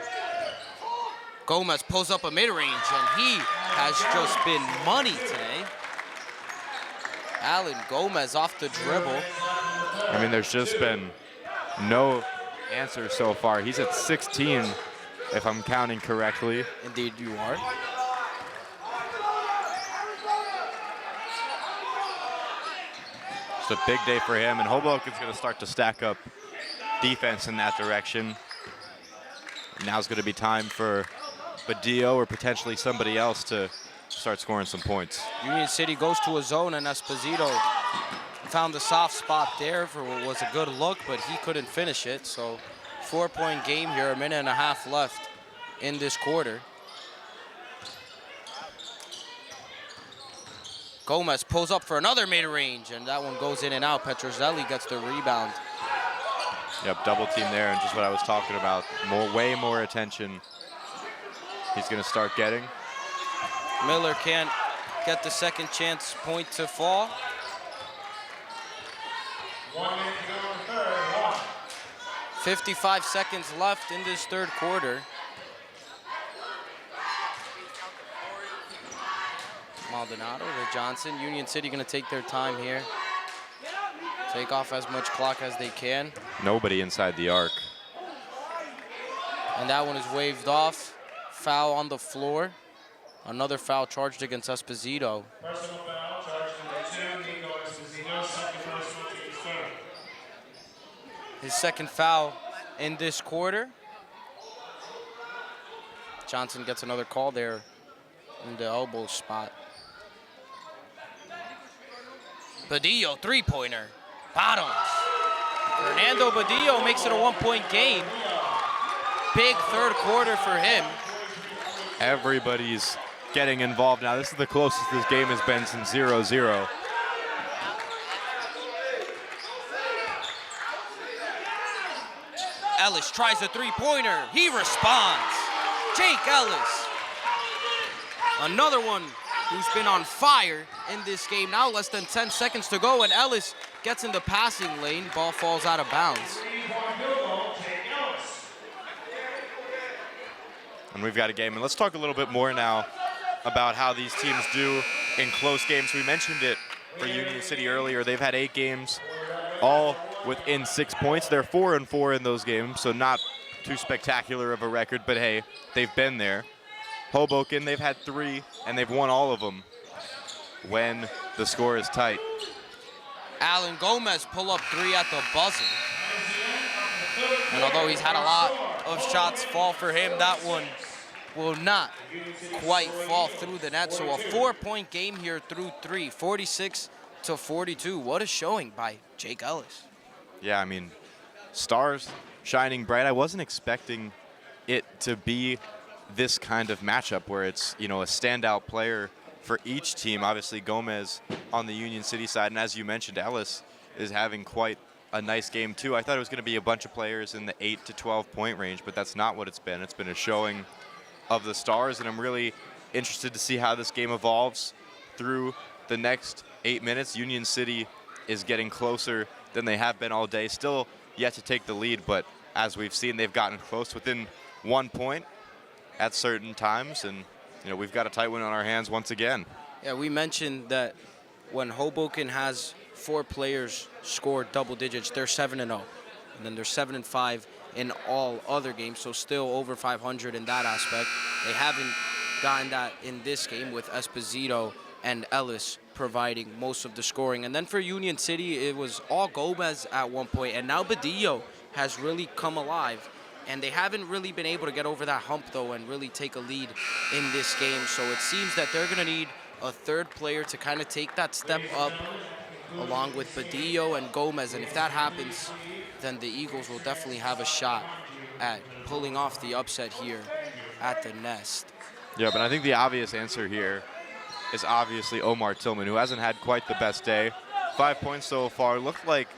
Gomez pulls up a mid-range, and he has just been money today. Alan Gomez off the dribble. I mean, there's just been no answer so far. He's at 16, if I'm counting correctly. Indeed, you are. It's a big day for him, and Hoboken's going to start to stack up defense in that direction. Now's going to be time for Badillo or potentially somebody else to start scoring some points. Union City goes to a zone, and Esposito found the soft spot there for what was a good look, but he couldn't finish it. So 4-point game here, 1.5 minutes left in this quarter. Gomez pulls up for another mid-range, and that one goes in and out. Petrozelli gets the rebound. Yep, double team there, and just what I was talking about. Way more attention he's going to start getting. Miller can't get the second chance point to fall. 1 minute to go in the third. 55 seconds left in this third quarter. Maldonado to Johnson. Union City going to take their time here. Take off as much clock as they can. Nobody inside the arc. And that one is waved off. Foul on the floor. Another foul charged against Esposito. Personal foul charged number 2, Nico Esposito, second personal to his third. His second foul in this quarter. Johnson gets another call there in the elbow spot. Badillo, three-pointer. Bottoms. Fernando Badillo makes it a 1-point game. Big third quarter for him. Everybody's getting involved now. This is the closest this game has been since 0-0. Ellis tries a three-pointer. He responds. Jake Ellis. Another one who's been on fire in this game. Now less than 10 seconds to go, and Ellis gets in the passing lane. Ball falls out of bounds. And we've got a game. And let's talk a little bit more now about how these teams do in close games. We mentioned it for Union City earlier. They've had 8 games, all within 6 points. They're 4-4 in those games, so not too spectacular of a record, but hey, they've been there. Hoboken, they've had 3, and they've won all of them when the score is tight. Alan Gomez pull up 3 at the buzzer. And although he's had a lot of shots fall for him, that one will not quite fall through the net. So a 4-point game here through 3, 46-42. What a showing by Jake Ellis. Yeah, I mean, stars shining bright. I wasn't expecting it to be this kind of matchup where it's, a standout player for each team. Obviously, Gomez on the Union City side, and as you mentioned, Ellis is having quite a nice game too. I thought it was going to be a bunch of players in the 8 to 12 point range, but that's not what it's been. It's been a showing of the stars, and I'm really interested to see how this game evolves through the next 8 minutes. Union City is getting closer than they have been all day. Still yet to take the lead, but as we've seen, they've gotten close within 1 point at certain times, and we've got a tight one on our hands once again. Yeah, we mentioned that when Hoboken has 4 players score double digits, they're 7-0, and then they're 7-5 in all other games, so still over 500 in that aspect. They haven't gotten that in this game with Esposito and Ellis providing most of the scoring. And then for Union City, it was all Gomez at one point, and now Badillo has really come alive. And they haven't really been able to get over that hump, though, and really take a lead in this game. So it seems that they're going to need a third player to kind of take that step up along with Badillo and Gomez. And if that happens, then the Eagles will definitely have a shot at pulling off the upset here at the Nest. Yeah, but I think the obvious answer here is obviously Omar Tillman, who hasn't had quite the best day. 5 points so far. Looked like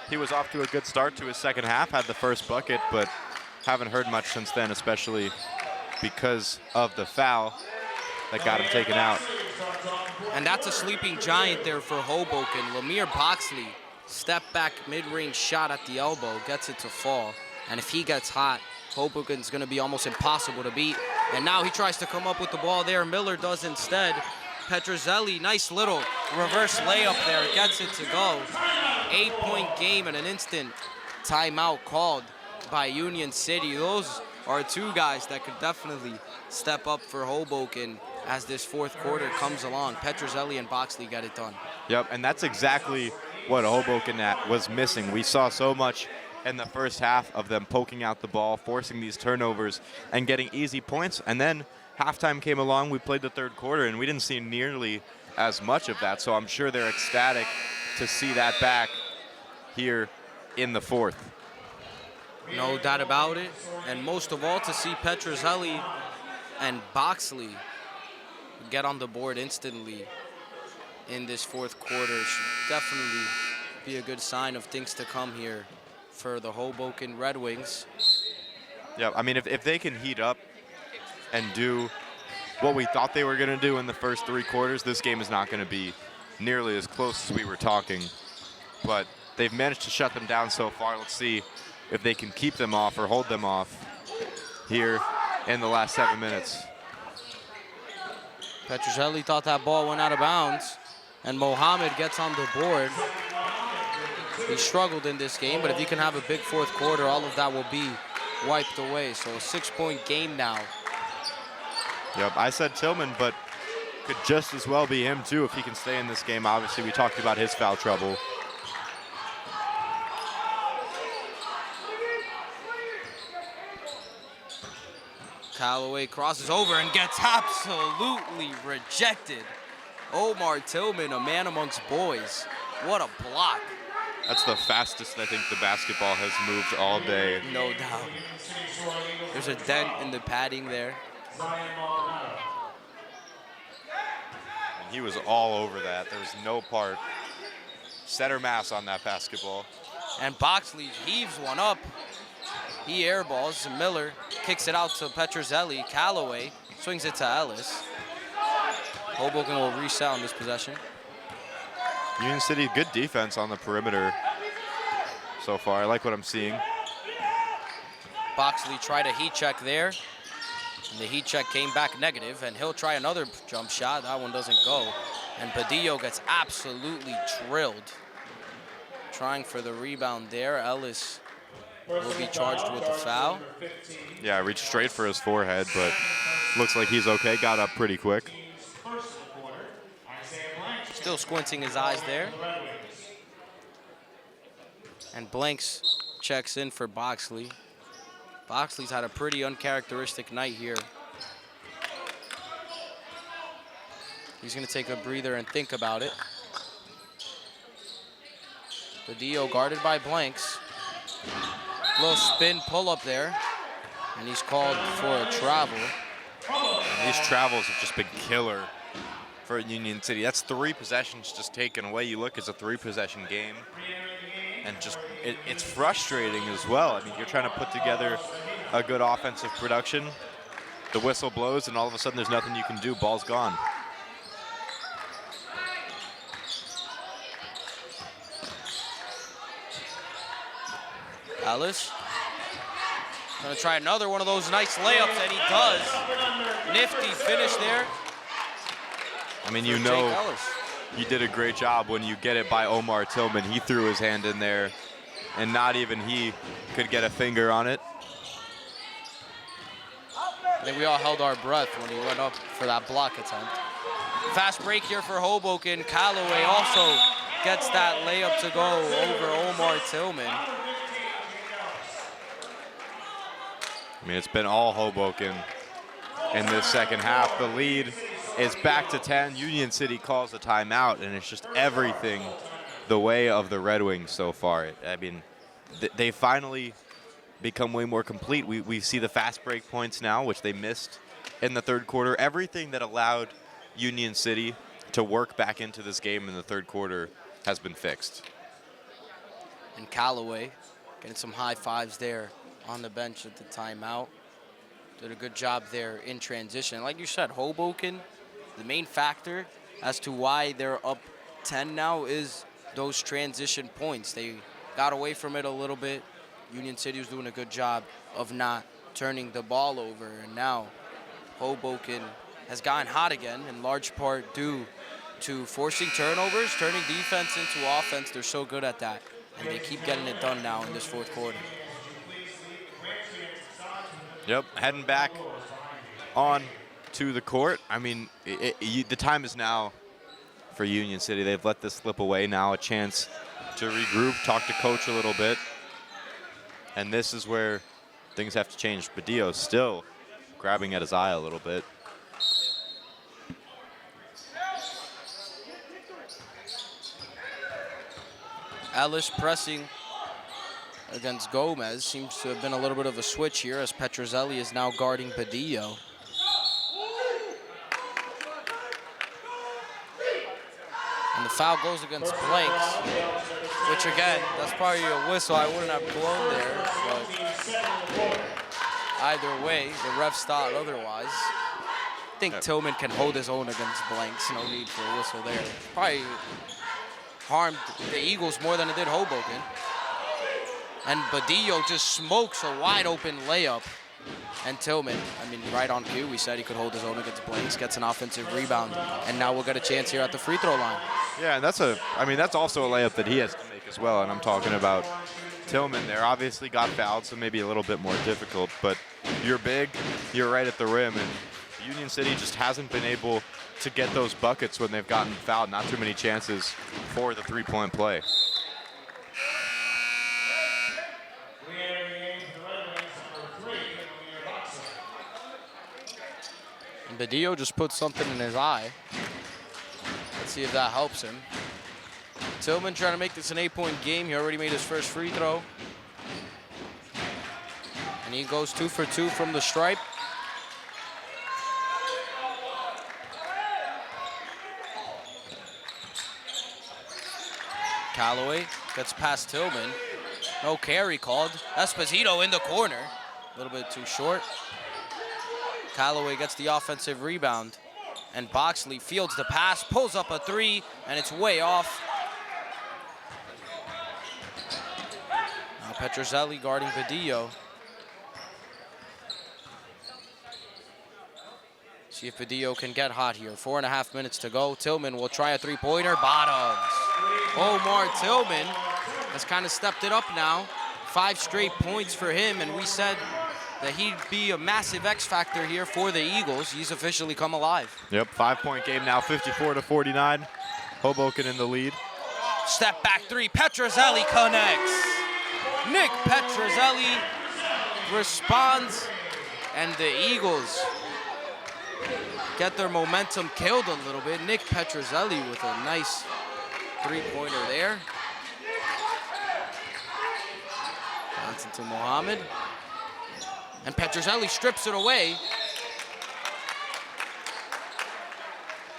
he was off to a good start to his second half, had the first bucket, but haven't heard much since then, especially because of the foul that got him taken out. And that's a sleeping giant there for Hoboken. Lamir Boxley, step back mid-range shot at the elbow, gets it to fall. And if he gets hot, Hoboken's going to be almost impossible to beat. And now he tries to come up with the ball there. Miller does instead. Petrozelli, nice little reverse layup there, gets it to go. 8-point game and an instant timeout called by Union City. Those are 2 guys that could definitely step up for Hoboken as this fourth quarter comes along. Petrozelli and Boxley get it done. Yep, and that's exactly what Hoboken was missing. We saw so much in the first half of them poking out the ball, forcing these turnovers, and getting easy points. And then halftime came along, we played the third quarter, and we didn't see nearly as much of that. So I'm sure they're ecstatic to see that back here in the fourth. No doubt about it. And most of all, to see Petrozelli and Boxley get on the board instantly in this fourth quarter should definitely be a good sign of things to come here for the Hoboken Red Wings. Yeah, I mean, if they can heat up and do what we thought they were going to do in the first 3 quarters, this game is not going to be nearly as close as we were talking. But they've managed to shut them down so far. Let's see if they can keep them off or hold them off here in the last 7 minutes. Petrozelli thought that ball went out of bounds, and Mohammed gets on the board. He struggled in this game, but if he can have a big fourth quarter, all of that will be wiped away. So a 6-point game now. Yep, I said Tillman, but could just as well be him too if he can stay in this game. Obviously, we talked about his foul trouble. Callaway crosses over and gets absolutely rejected. Omar Tillman, a man amongst boys. What a block. That's the fastest I think the basketball has moved all day. No doubt. There's a dent in the padding there. And he was all over that. There was no part. Center mass on that basketball. And Boxley heaves one up. He airballs. Miller kicks it out to Petrozelli. Callaway swings it to Ellis. Hoboken will reset on this possession. Union City, good defense on the perimeter so far. I like what I'm seeing. Boxley tried a heat check there. And the heat check came back negative, and he'll try another jump shot. That one doesn't go. And Badillo gets absolutely drilled. Trying for the rebound there. Ellis will be charged with the foul. Yeah, reached straight for his forehead, but looks like he's okay. Got up pretty quick. Still squinting his eyes there. And Blanks checks in for Boxley. Boxley's had a pretty uncharacteristic night here. He's going to take a breather and think about it. Badillo guarded by Blanks. Little spin pull-up there. And he's called for a travel. And these travels have just been killer for Union City. That's 3 possessions just taken away. You look, it's a 3-possession game. And just, it's frustrating as well. I mean, you're trying to put together a good offensive production. The whistle blows, and all of a sudden there's nothing you can do. Ball's gone. Ellis gonna try another one of those nice layups, and he does. Nifty finish there. I mean, you know, he did a great job when you get it by Omar Tillman. He threw his hand in there, and not even he could get a finger on it. I think we all held our breath when he went up for that block attempt. Fast break here for Hoboken. Callaway also gets that layup to go over Omar Tillman. I mean, it's been all Hoboken in this second half. The lead is back to 10. Union City calls a timeout, and it's just everything the way of the Red Wings so far. I mean, they finally become way more complete. We see the fast break points now, which they missed in the third quarter. Everything that allowed Union City to work back into this game in the third quarter has been fixed. And Callaway getting some high fives there on the bench at the timeout. Did a good job there in transition. Like you said, Hoboken, the main factor as to why they're up 10 now is those transition points. They got away from it a little bit. Union City was doing a good job of not turning the ball over. And now Hoboken has gotten hot again, in large part due to forcing turnovers, turning defense into offense. They're so good at that. And they keep getting it done now in this fourth quarter. Yep, heading back on to the court. I mean, the time is now for Union City. They've let this slip away. Now a chance to regroup, talk to coach a little bit. And this is where things have to change. Badillo still grabbing at his eye a little bit. Ellis pressing against Gomez. Seems to have been a little bit of a switch here as Petrozelli is now guarding Badillo. And the foul goes against Blanks, which again, that's probably a whistle I wouldn't have blown there, but either way, the refs thought otherwise. I think Tillman can hold his own against Blanks, no need for a whistle there. Probably harmed the Eagles more than it did Hoboken. And Badillo just smokes a wide open layup. And Tillman, I mean, right on cue, we said he could hold his own against Blanks, gets an offensive rebound, and now we'll get a chance here at the free throw line. Yeah, and that's also a layup that he has to make as well, and I'm talking about Tillman there. Obviously got fouled, so maybe a little bit more difficult, but you're big, you're right at the rim, and Union City just hasn't been able to get those buckets when they've gotten fouled. Not too many chances for the three-point play. And Badillo just put something in his eye. Let's see if that helps him. Tillman trying to make this an 8-point game. He already made his first free throw. And he goes 2 for 2 from the stripe. Callaway gets past Tillman. No carry called. Esposito in the corner. A little bit too short. Callaway gets the offensive rebound. And Boxley fields the pass, pulls up a 3, and it's way off. Now Petrozelli guarding Badillo. See if Badillo can get hot here. 4.5 minutes to go. Tillman will try a 3-pointer. Bottoms. Omar Tillman has kind of stepped it up now. 5 straight points for him, and we said that he'd be a massive X factor here for the Eagles. He's officially come alive. Yep, 5-point game now, 54-49. Hoboken in the lead. Step back 3, Petrozelli connects. Nick Petrozelli responds, and the Eagles get their momentum killed a little bit. Nick Petrozelli with a nice 3-pointer there. Johnson to Mohammed. And Petrozelli strips it away.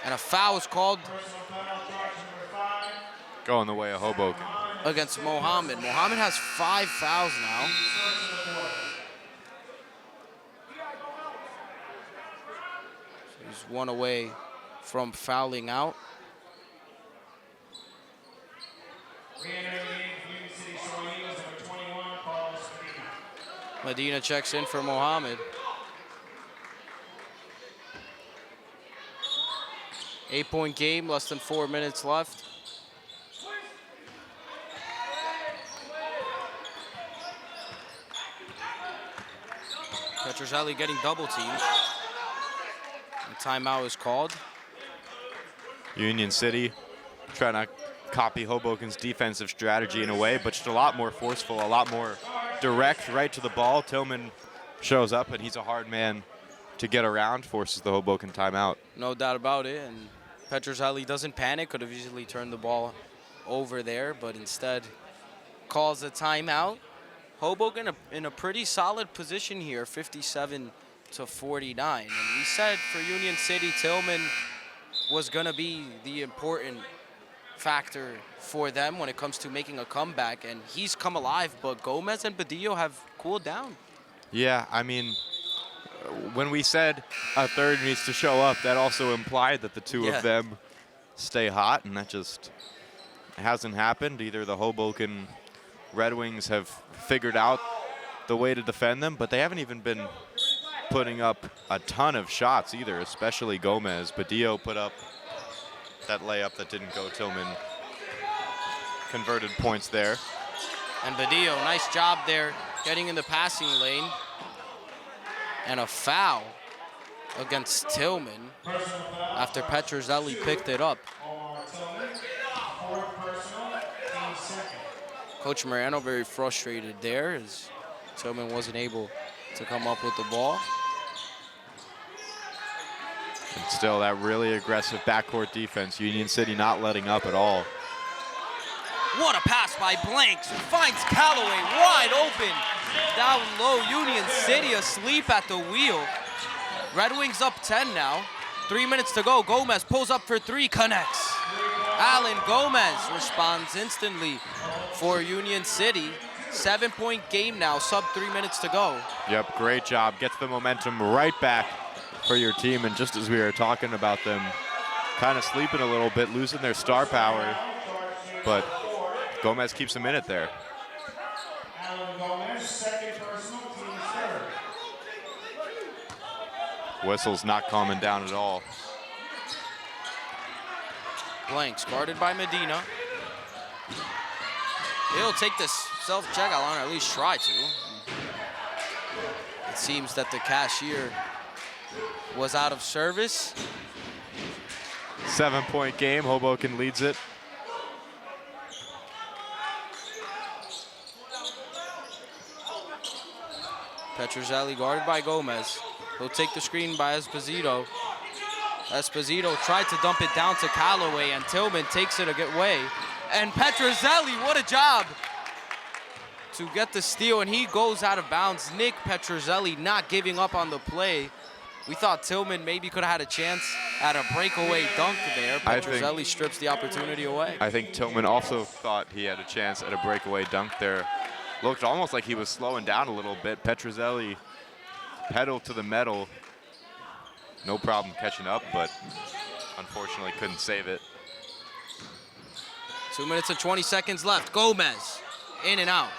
And a foul is called Going the way of Hoboken. against Mohammed. Mohammed has 5 fouls now. So he's 1 away from fouling out. Medina checks in for Mohammed. 8-point game, less than 4 minutes left. Petrozelli getting double teamed. The timeout is called. Union City trying to copy Hoboken's defensive strategy in a way, but just a lot more forceful, a lot more direct, right to the ball. Tillman shows up, and he's a hard man to get around, forces the Hoboken timeout. No doubt about it, and Petrozelli doesn't panic. Could have easily turned the ball over there, but instead calls a timeout. Hoboken in a pretty solid position here, 57-49. And we said for Union City, Tillman was going to be the important factor for them when it comes to making a comeback, and he's come alive, but Gomez and Badillo have cooled down. Yeah, I mean, when we said a third needs to show up, that also implied that the two of them stay hot, and that just hasn't happened. Either the Hoboken Red Wings have figured out the way to defend them, but they haven't even been putting up a ton of shots either, especially Gomez. Badillo put up that layup that didn't go. Tillman converted points there. And Badillo, nice job there, getting in the passing lane. And a foul against Tillman after Petrozelli picked it up. Coach Mariano very frustrated there as Tillman wasn't able to come up with the ball. And still that really aggressive backcourt defense. Union City not letting up at all. What a pass by Blanks, who finds Callaway wide open. Down low, Union City asleep at the wheel. Red Wings up 10 now. 3 minutes to go. Gomez pulls up for 3, connects. Alan Gomez responds instantly for Union City. 7-point game now, sub 3 minutes to go. Yep, great job. Gets the momentum right back for your team. And just as we were talking about them kind of sleeping a little bit, losing their star power, but Gomez keeps them in it there. Alan Gomez, second personal, team third. Whistle's not calming down at all. Blanks guarded by Medina. He'll take this self-check out, or at least try to. It seems that the cashier was out of service. 7-point game, Hoboken leads it. Petrozelli guarded by Gomez. He'll take the screen by Esposito. Esposito tried to dump it down to Callaway, and Tillman takes it away. And Petrozelli, what a job to get the steal, and he goes out of bounds. Nick Petrozelli not giving up on the play. We thought Tillman maybe could have had a chance at a breakaway dunk there. Petrozelli strips the opportunity away. I think Tillman also thought he had a chance at a breakaway dunk there. Looked almost like he was slowing down a little bit. Petrozelli pedal to the metal. No problem catching up, but unfortunately couldn't save it. 2 minutes and 20 seconds left. Gomez in and out.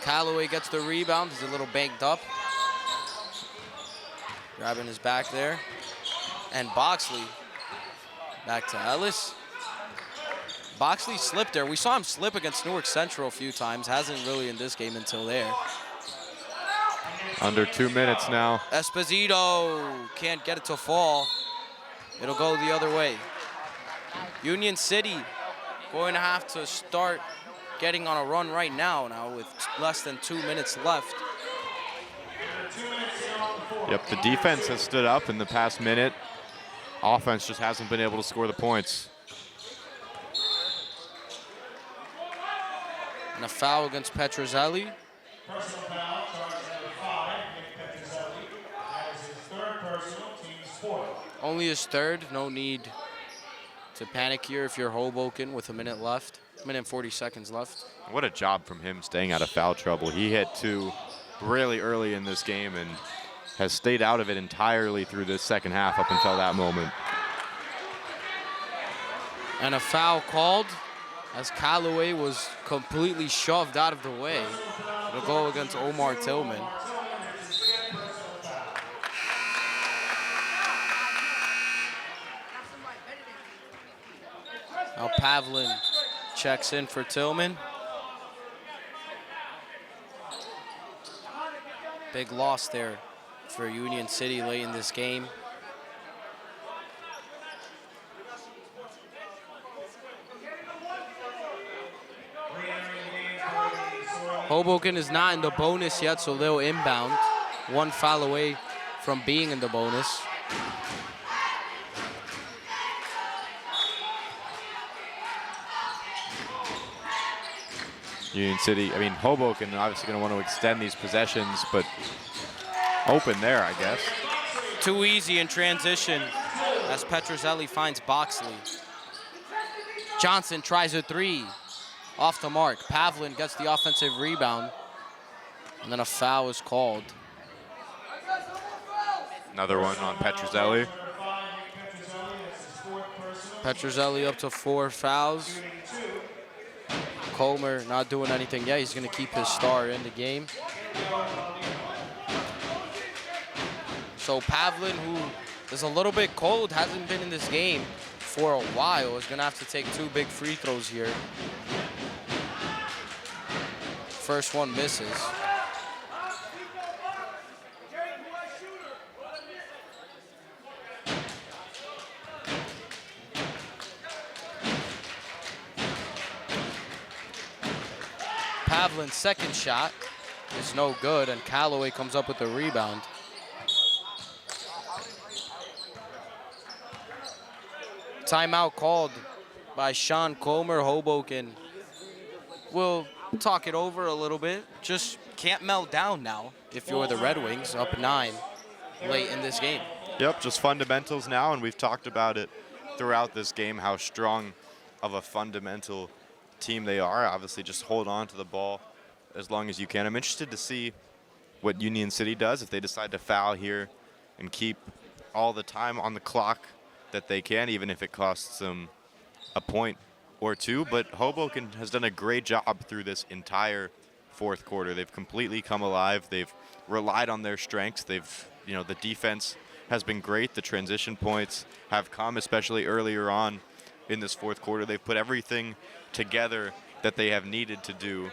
Callaway gets the rebound. He's a little banked up. Grabbing his back there. And Boxley back to Ellis. Boxley slipped there. We saw him slip against Newark Central a few times. Hasn't really in this game until there. Under 2 minutes now. Esposito can't get it to fall. It'll go the other way. Union City going to have to start getting on a run right now with less than 2 minutes left. Yep, the defense has stood up in the past minute. Offense just hasn't been able to score the points. And a foul against Petrozelli. Personal foul, charge number 5, Nick Petrozelli. That is his 3rd personal, team's 4th. Only his 3rd. No need to panic here if you're Hoboken with a minute left. Minute and 40 seconds left. What a job from him staying out of foul trouble. He hit 2 really early in this game and has stayed out of it entirely through this second half up until that moment. And a foul called as Callaway was completely shoved out of the way. It'll go against Omar Tillman. Now Pavlin checks in for Tillman. Big loss there for Union City late in this game. Hoboken is not in the bonus yet, so they'll inbound. 1 foul away from being in the bonus. Union City, I mean, Hoboken obviously going to want to extend these possessions, but open there, I guess. Too easy in transition as Petrozelli finds Boxley. Johnson tries a 3. Off the mark. Pavlin gets the offensive rebound. And then a foul is called. Another one on Petrozelli. Petrozelli up to 4 fouls. Comer not doing anything yet. He's going to keep his star in the game. So Pavlin, who is a little bit cold, hasn't been in this game for a while, is going to have to take 2 big free throws here. First one misses. Pavlin's second shot is no good, and Callaway comes up with the rebound. Timeout called by Sean Comer. Hoboken will talk it over a little bit. Just can't melt down now if you're the Red Wings, up 9 late in this game. Yep, just fundamentals now, and we've talked about it throughout this game, how strong of a fundamental team they are. Obviously, just hold on to the ball as long as you can. I'm interested to see what Union City does if they decide to foul here and keep all the time on the clock that they can, even if it costs them a point or 2. But Hoboken has done a great job through this entire 4th quarter. They've completely come alive. They've relied on their strengths. The defense has been great. The transition points have come, especially earlier on in this 4th quarter. They've put everything together that they have needed to do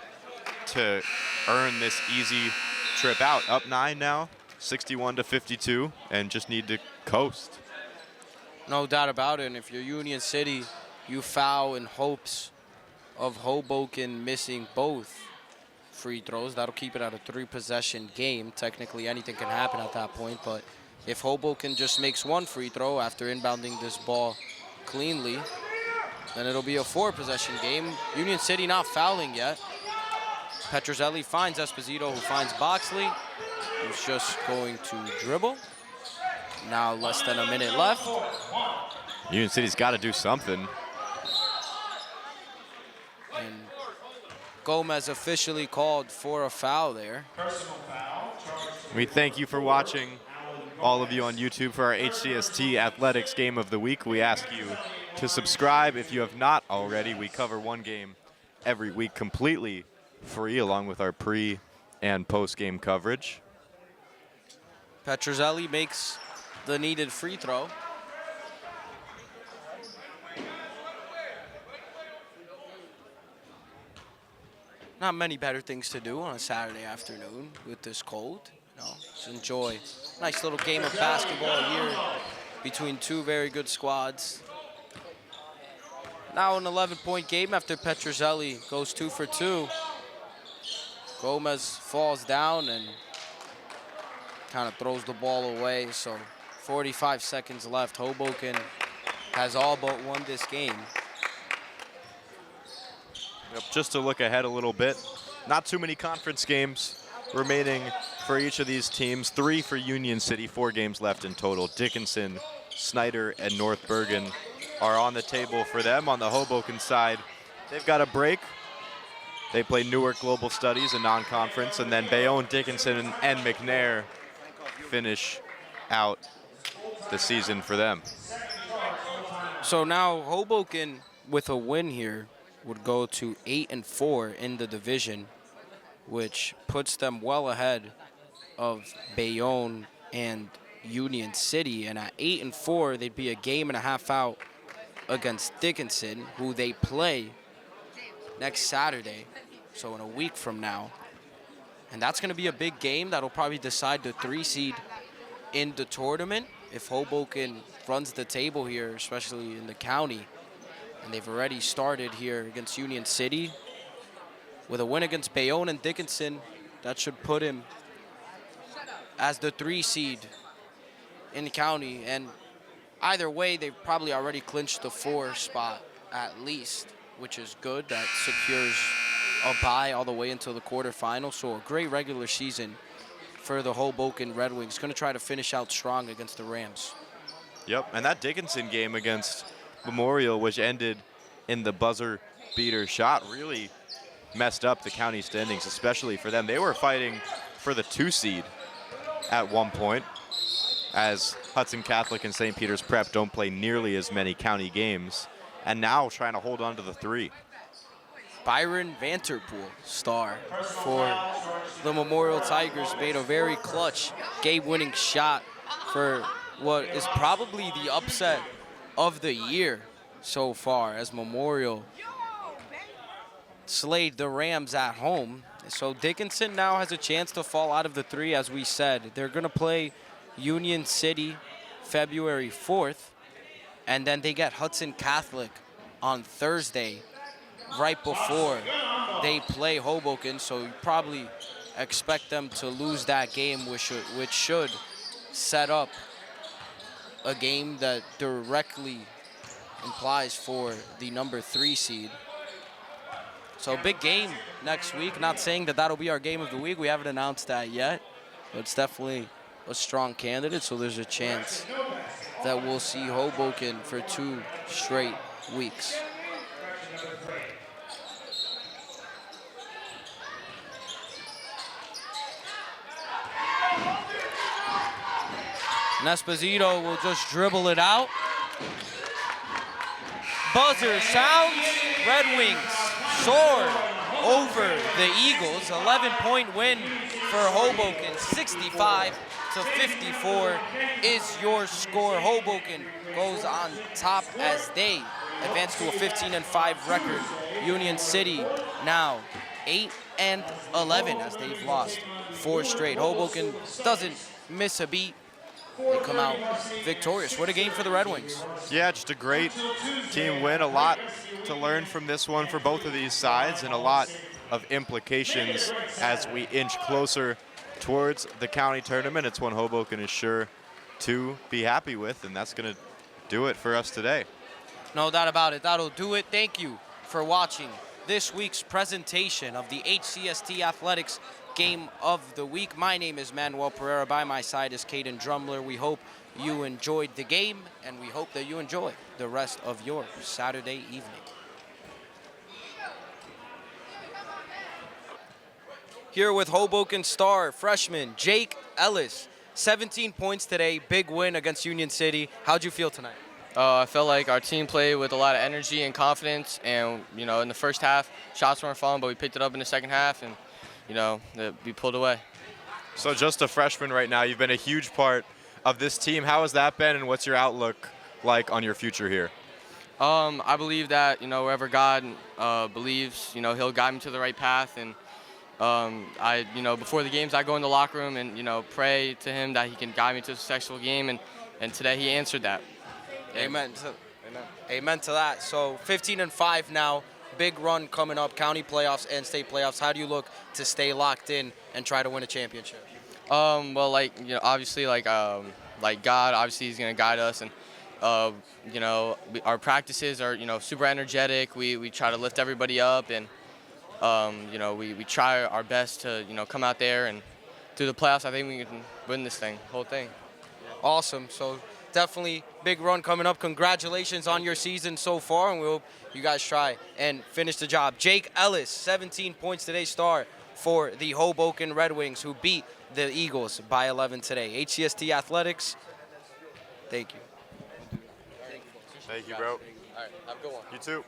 to earn this easy trip out. Up 9 now, 61-52, and just need to coast. No doubt about it. And if you're Union City, you foul in hopes of Hoboken missing both free throws. That'll keep it at a 3-possession game. Technically, anything can happen at that point. But if Hoboken just makes 1 free throw after inbounding this ball cleanly, then it'll be a 4-possession game. Union City not fouling yet. Petrozelli finds Esposito, who finds Boxley, who's just going to dribble. Now less than a minute left. Union City's got to do something. And Gomez officially called for a foul there. We thank you for watching, all of you on YouTube, for our HCST Athletics Game of the Week. We ask you to subscribe if you have not already. We cover 1 game every week completely free, along with our pre- and post-game coverage. Petrozelli makes the needed free throw. not many better things to do on a Saturday afternoon with this cold. Just enjoy a nice little game of basketball here between two very good squads. Now an 11-point game after Petrozelli goes 2 for 2. Gomez falls down and kind of throws the ball away. So 45 seconds left. Hoboken has all but won this game. Yep, just to look ahead a little bit, not too many conference games remaining for each of these teams. 3 for Union City, 4 games left in total. Dickinson, Snyder, and North Bergen are on the table for them. On the Hoboken side, they've got a break. They play Newark Global Studies, a non-conference, and then Bayonne, Dickinson, and McNair finish out the season for them. So now Hoboken, with a win here, would go to 8-4 in the division, which puts them well ahead of Bayonne and Union City. And at 8-4, they'd be a game and a half out against Dickinson, who they play next Saturday, so in a week from now. And that's going to be a big game that'll probably decide the 3 seed in the tournament if Hoboken runs the table here, especially in the county. And they've already started here against Union City. With a win against Bayonne and Dickinson, that should put him as the 3 seed in the county. And either way, they've probably already clinched the 4 spot at least, which is good. That secures a bye all the way until the quarterfinals. So a great regular season for the Hoboken Red Wings. Going to try to finish out strong against the Rams. Yep, and that Dickinson game against Memorial, which ended in the buzzer beater shot, really messed up the county standings, especially for them. They were fighting for the 2 seed at one point, as Hudson Catholic and St. Peter's Prep don't play nearly as many county games, and now trying to hold on to the 3. Byron Vanterpool, star for the Memorial Tigers, made a very clutch game-winning shot for what is probably the upset of the year so far, as Memorial slayed the Rams at home. So Dickinson now has a chance to fall out of the 3, as we said. They're going to play Union City February 4th, and then they get Hudson Catholic on Thursday right before they play Hoboken. So you probably expect them to lose that game, which should set up a game that directly implies for the number 3 seed. So big game next week. Not saying that that'll be our game of the week. We haven't announced that yet, but it's definitely a strong candidate. So there's a chance that we'll see Hoboken for 2 straight weeks. And Esposito will just dribble it out. Buzzer sounds. Red Wings soar over the Eagles. 11-point win for Hoboken. 65-54 is your score. Hoboken goes on top as they advance to a 15-5 record. Union City now 8-11 as they've lost 4 straight. Hoboken doesn't miss a beat. They come out victorious. What a game for the Red Wings. Yeah, just a great team win. A lot to learn from this one for both of these sides, and a lot of implications as we inch closer towards the county tournament. It's one Hoboken is sure to be happy with, and that's going to do it for us today. No doubt about it. That'll do it. Thank you for watching this week's presentation of the HCST Athletics Game of the Week. My name is Manuel Pereira. By my side is Caden Drumler. We hope you enjoyed the game, and we hope that you enjoy the rest of your Saturday evening. Here with Hoboken star freshman Jake Ellis. 17 points today, big win against Union City. How'd you feel tonight? I felt like our team played with a lot of energy and confidence, and in the first half, shots weren't falling, but we picked it up in the second half, and we pulled away. So just a freshman right now, you've been a huge part of this team. How has that been, and what's your outlook like on your future here? I believe that, wherever God believes, He'll guide me to the right path. And before the games, I go in the locker room and, pray to Him that He can guide me to a successful game. And today He answered that. Amen. Amen to that. So 15-5 now. Big run coming up, county playoffs and state playoffs. How do you look to stay locked in and try to win a championship? Well, obviously, like God, obviously He's gonna guide us, and our practices are, super energetic. We try to lift everybody up, and we try our best to, come out there and through the playoffs. I think we can win this whole thing. Awesome. So definitely big run coming up. Congratulations on your season so far, and we hope you guys try and finish the job. Jake Ellis, 17 points today, star for the Hoboken Red Wings, who beat the Eagles by 11 today. HCST Athletics, thank you. Thank you, bro. All right, have a good one. You too.